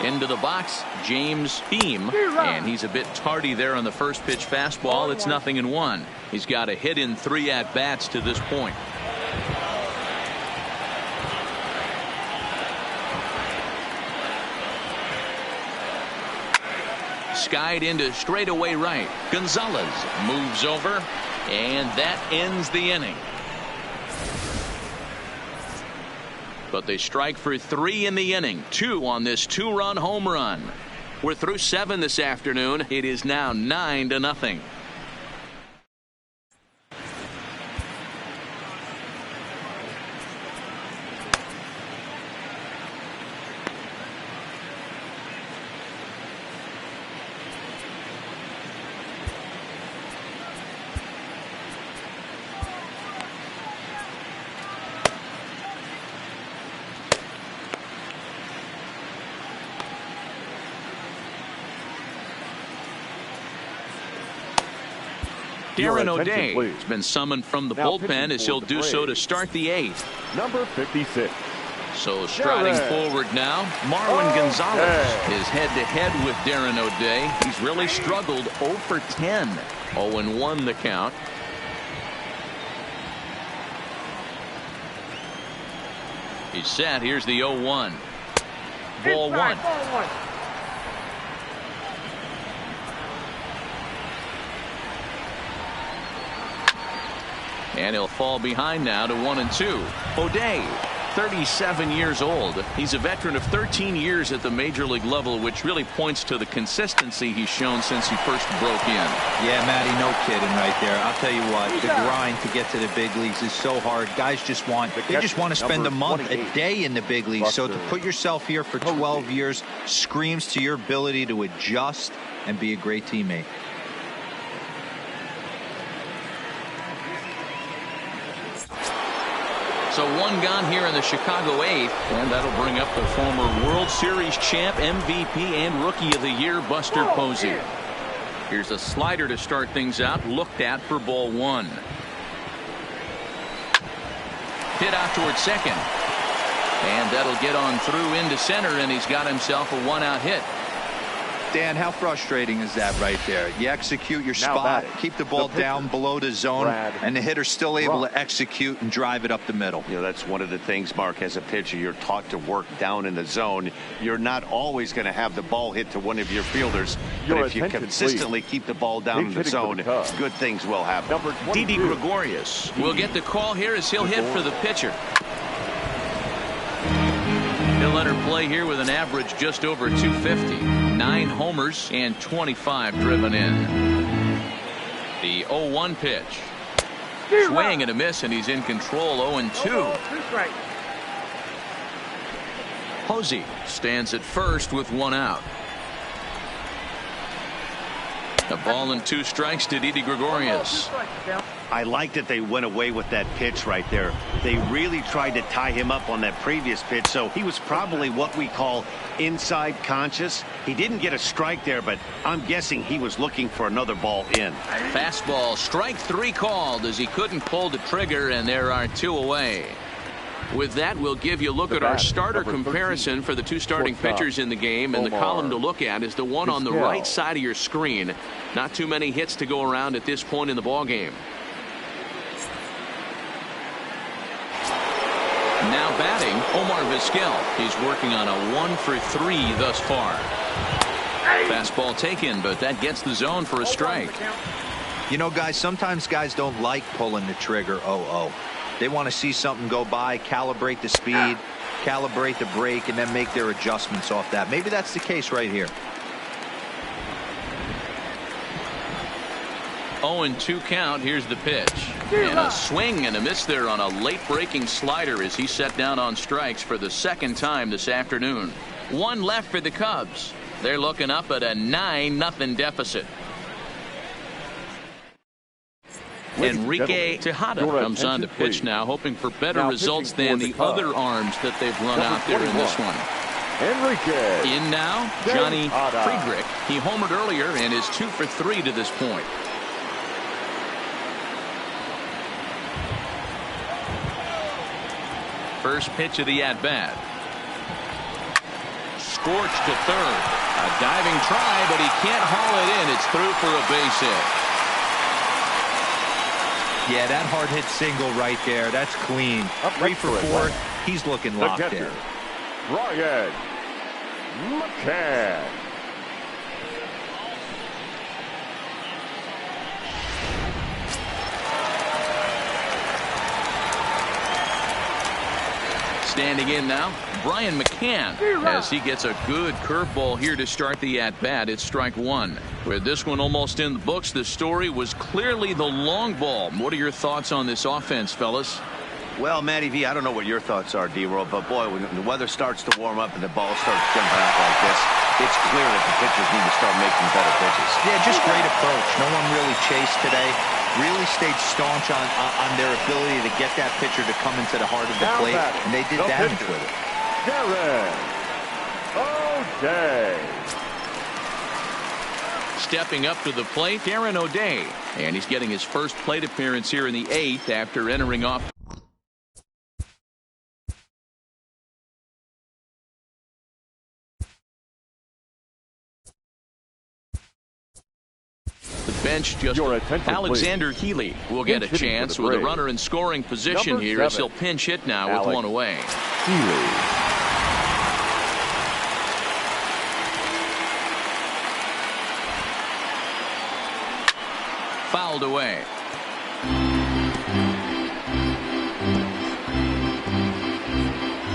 Into the box, James Beam, and he's a bit tardy there on the first pitch fastball. It's 0-1. He's got a hit in 3 at-bats to this point. Skied into straightaway right. Gonzalez moves over, and that ends the inning. But they strike for 3 in the inning. 2 on this 2-run home run. We're through 7 this afternoon. It is now 9-0. Darren O'Day has been summoned from the bullpen as he'll do so to start the 8th. Number 56, So striding forward now, Marwin Gonzalez is head-to-head with Darren O'Day. He's really struggled 0 for 10. 0-1 the count. He's set. Here's the 0-1. Ball one. And he'll fall behind now to 1-2. O'Day, 37 years old. He's a veteran of 13 years at the major league level, which really points to the consistency he's shown since he first broke in. Yeah, Matty, no kidding right there. I'll tell you what, the grind to get to the big leagues is so hard. Guys just want to spend a month, a day in the big leagues. So to put yourself here for 12 years screams to your ability to adjust and be a great teammate. So one gone here in the Chicago 8th, and that'll bring up the former World Series champ, MVP, and Rookie of the Year, Buster Posey. Here's a slider to start things out, looked at for ball one. Hit out towards second. And that'll get on through into center, and he's got himself a one-out hit. Dan, how frustrating is that right there? You execute your spot, keep the ball down below the zone, and the hitter's still able to execute and drive it up the middle. You know, that's one of the things, Mark, as a pitcher, you're taught to work down in the zone. You're not always going to have the ball hit to one of your fielders, but if you consistently keep the ball down in the zone, good things will happen. Didi Gregorius will get the call here as he'll hit for the pitcher. He'll enter play here with an average just over 250. 9 homers and 25 driven in. The 0-1 pitch. Swing and a miss, and he's in control. 0-2. Posey stands at first with one out. A ball and 2 strikes to Didi Gregorius. I like that they went away with that pitch right there. They really tried to tie him up on that previous pitch, so he was probably what we call inside conscious. He didn't get a strike there, but I'm guessing he was looking for another ball in. Fastball, strike 3 called as he couldn't pull the trigger, and there are 2 away. With that, we'll give you a look at our starter comparison for the 2 starting pitchers in the game, and the column to look at is the one on the right side of your screen. Not too many hits to go around at this point in the ball game. Now batting, Omar Vizquel. He's working on a 1 for 3 thus far. Fastball taken, but that gets the zone for a strike. You know, guys, sometimes guys don't like pulling the trigger 0-0. They want to see something go by, calibrate the speed, calibrate the brake, and then make their adjustments off that. Maybe that's the case right here. 0-2 count. Here's the pitch. And a swing and a miss there on a late breaking slider as he set down on strikes for the second time this afternoon. 1 left for the Cubs. They're looking up at a 9-0 deficit. Enrique Tejada comes on to pitch now, hoping for better results than the other arms that they've run out there in this one. Enrique. In now, Johnny Friedrich. He homered earlier and is 2 for 3 to this point. First pitch of the at-bat. Scorched to third. A diving try, but he can't haul it in. It's through for a base hit. Yeah, that hard hit single right there. That's clean. 3 for 4. He's looking locked in. Ryan McCann. Standing in now, Brian McCann, as he gets a good curveball here to start the at-bat. It's strike 1. With this one almost in the books, the story was clearly the long ball. What are your thoughts on this offense, fellas? Well, Matty V, I don't know what your thoughts are, D-Roll, but boy, when the weather starts to warm up and the ball starts jumping out like this, it's clear that the pitchers need to start making better pitches. Yeah, just great approach. No one really chased today. Really stayed staunch on their ability to get that pitcher to come into the heart of the plate, and they did damage with it. Darren O'Day. Stepping up to the plate, Darren O'Day. And he's getting his first plate appearance here in the 8th after entering off bench. Just Your attention, Alexander Healy will get a chance with a runner in scoring position Number here as 7. he'll pinch hit now with one away. Healy. Fouled away.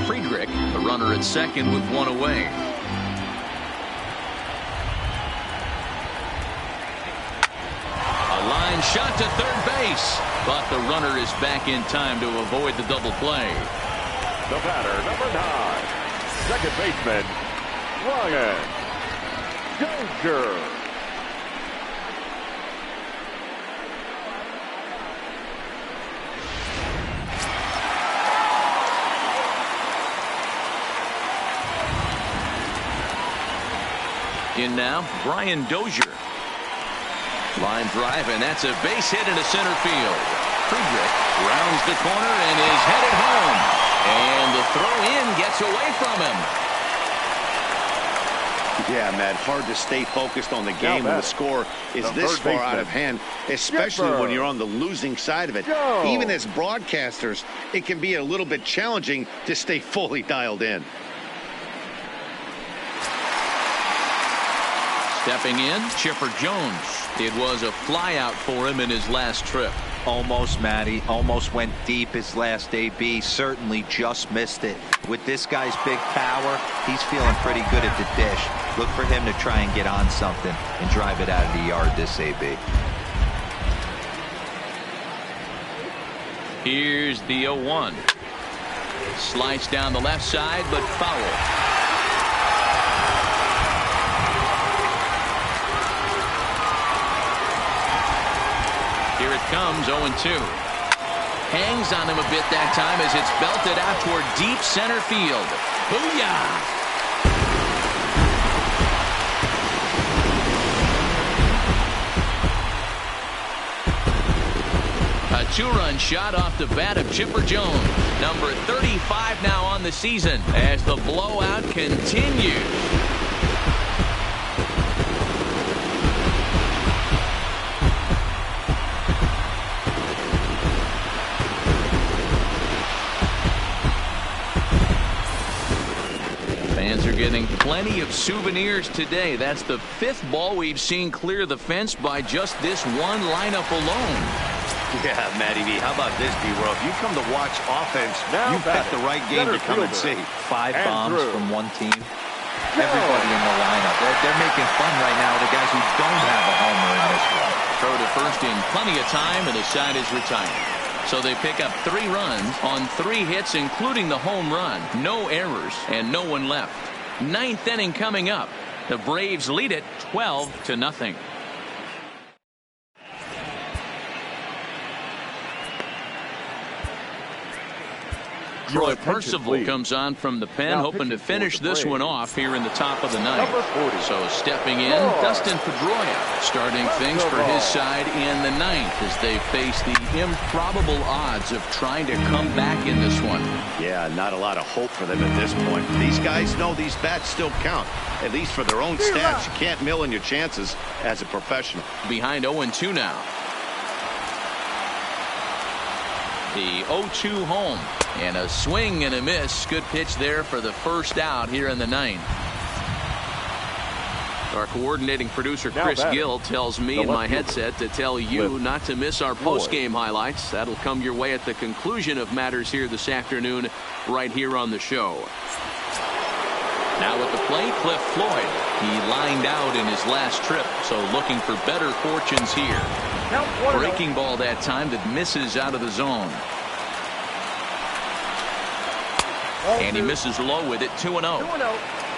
Friedrich, the runner at second with one away. A line shot to third base, but the runner is back in time to avoid the double play. The batter, number 9, second baseman, Ryan Dozier. In now, Brian Dozier. Line drive, and that's a base hit into center field. Friedrich rounds the corner and is headed home. And the throw in gets away from him. Yeah, Matt, hard to stay focused on the game when the score is this far out of hand, especially when you're on the losing side of it. Even as broadcasters, it can be a little bit challenging to stay fully dialed in. Stepping in, Chipper Jones. It was a flyout for him in his last trip. Almost, Matty. Almost went deep his last AB. Certainly just missed it. With this guy's big power, he's feeling pretty good at the dish. Look for him to try and get on something and drive it out of the yard this AB. Here's the 0-1. Slice down the left side, but foul. Here it comes, 0-2. Hangs on him a bit that time as it's belted out toward deep center field. Booyah! A two-run shot off the bat of Chipper Jones. Number 35 now on the season as the blowout continues. Fans are getting plenty of souvenirs today. That's the 5th ball we've seen clear the fence by just this one lineup alone. Yeah, Matty V, how about this, D-Roll? If you come to watch offense, you picked the right game to come and see. 5 bombs from one team. Everybody in the lineup. They're making fun right now of the guys who don't have a homer in this one. Throw to first in plenty of time, and the side is retired. So they pick up 3 runs on 3 hits, including the home run. No errors and no one left. 9th inning coming up. The Braves lead it 12-0. Troy Percival comes on from the pen, hoping to finish this one off here in the top of the 9th. So stepping in, Dustin Pedroia starting things for his side in the 9th as they face the improbable odds of trying to come back in this one. Yeah, not a lot of hope for them at this point. These guys know these bats still count, at least for their own stats. You can't mill in your chances as a professional. Behind 0-2 now. The 0-2 home. And a swing and a miss. Good pitch there for the first out here in the 9th. Our coordinating producer Chris Gill tells me in my headset to tell you not to miss our post-game highlights. That'll come your way at the conclusion of matters here this afternoon right here on the show. Now at the plate, Cliff Floyd. He lined out in his last trip, so looking for better fortunes here. Breaking ball that time that misses out of the zone. And he misses low with it, 2-0.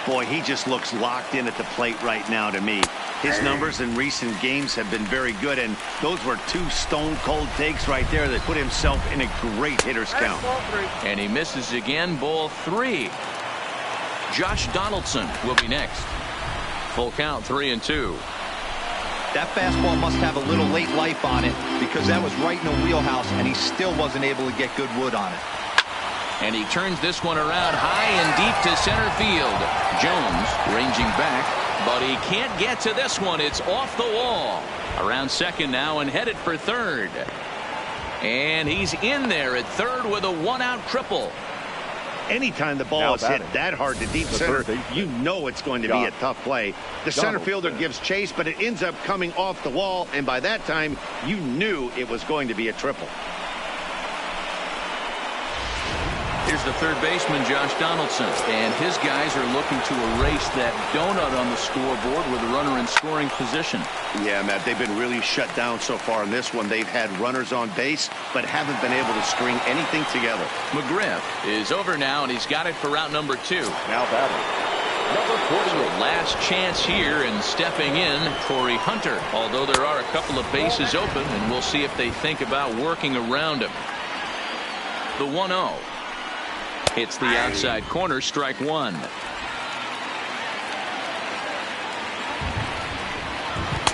Boy, he just looks locked in at the plate right now to me. His numbers in recent games have been very good, and those were 2 stone-cold takes right there that put himself in a great hitter's count. And he misses again, ball 3. Josh Donaldson will be next. Full count, 3-2. That fastball must have a little late life on it because that was right in the wheelhouse, and he still wasn't able to get good wood on it. And he turns this one around high and deep to center field. Jones ranging back. but he can't get to this one. It's off the wall. Around second now and headed for third. And he's in there at third with a one-out triple. Anytime the ball is hit that hard to deep center, you know it's going to be a tough play. The center fielder gives chase, but it ends up coming off the wall, and by that time, you knew it was going to be a triple. Here's the third baseman, Josh Donaldson, and his guys are looking to erase that donut on the scoreboard with a runner in scoring position. Yeah, Matt, they've been really shut down so far in this one. They've had runners on base, but haven't been able to string anything together. McGriff is over now, and he's got it for route number 2. Now batting, number 48. So last chance here, and stepping in, Torii Hunter. Although there are a couple of bases open, and we'll see if they think about working around him. The 1-0. It's the outside corner, strike one.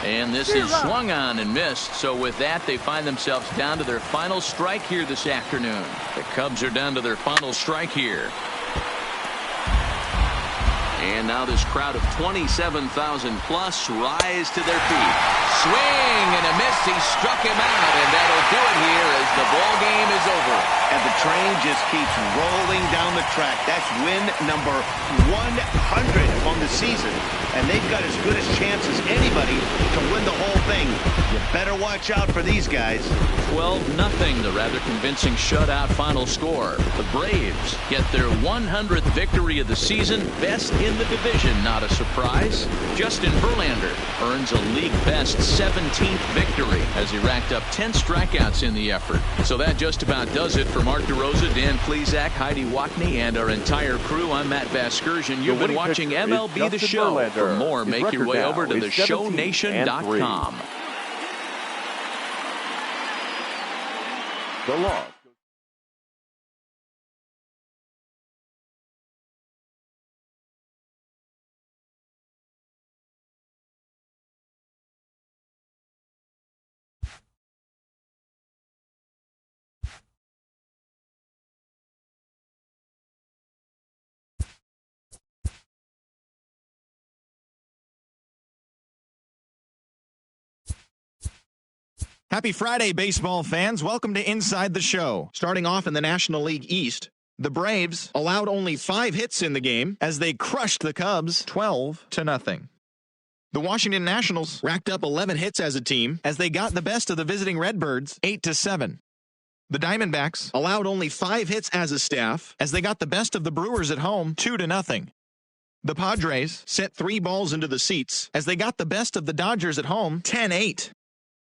And this is swung on and missed. So with that, they find themselves down to their final strike here this afternoon. The Cubs are down to their final strike here. And now this crowd of 27,000 plus rise to their feet. Swing and a miss. He struck him out, and that'll do it here as the ball game is over. And the train just keeps rolling down the track. That's win number 100 on the season. And they've got as good a chance as anybody to win the whole thing. You better watch out for these guys. 12-0, the rather convincing shutout final score. The Braves get their 100th victory of the season, best in the division, not a surprise. Justin Verlander earns a league-best 17th victory as he racked up 10 strikeouts in the effort. So that just about does it for Mark DeRosa, Dan Plesac, Heidi Watney, and our entire crew. I'm Matt Vasgersian. You've been watching MLB The Show. For more, make your way over to theshownation.com. The loss. Happy Friday, baseball fans. Welcome to Inside the Show. Starting off in the National League East, the Braves allowed only 5 hits in the game as they crushed the Cubs 12-0. The Washington Nationals racked up 11 hits as a team as they got the best of the visiting Redbirds 8-7. The Diamondbacks allowed only 5 hits as a staff as they got the best of the Brewers at home 2-0. The Padres sent 3 balls into the seats as they got the best of the Dodgers at home 10-8.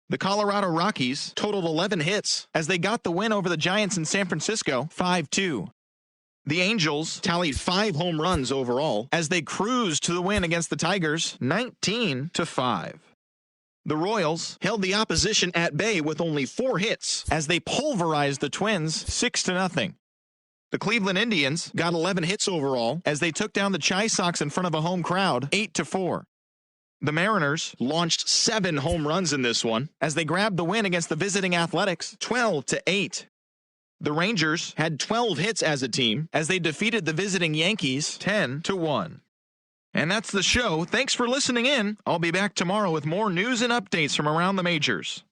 The Colorado Rockies totaled 11 hits as they got the win over the Giants in San Francisco 5-2. The Angels tallied 5 home runs overall as they cruised to the win against the Tigers 19-5. The Royals held the opposition at bay with only 4 hits as they pulverized the Twins 6-0. The Cleveland Indians got 11 hits overall as they took down the Chi Sox in front of a home crowd 8-4. The Mariners launched 7 home runs in this one as they grabbed the win against the visiting Athletics 12-8. The Rangers had 12 hits as a team as they defeated the visiting Yankees 10-1. And that's the show. Thanks for listening in. I'll be back tomorrow with more news and updates from around the majors.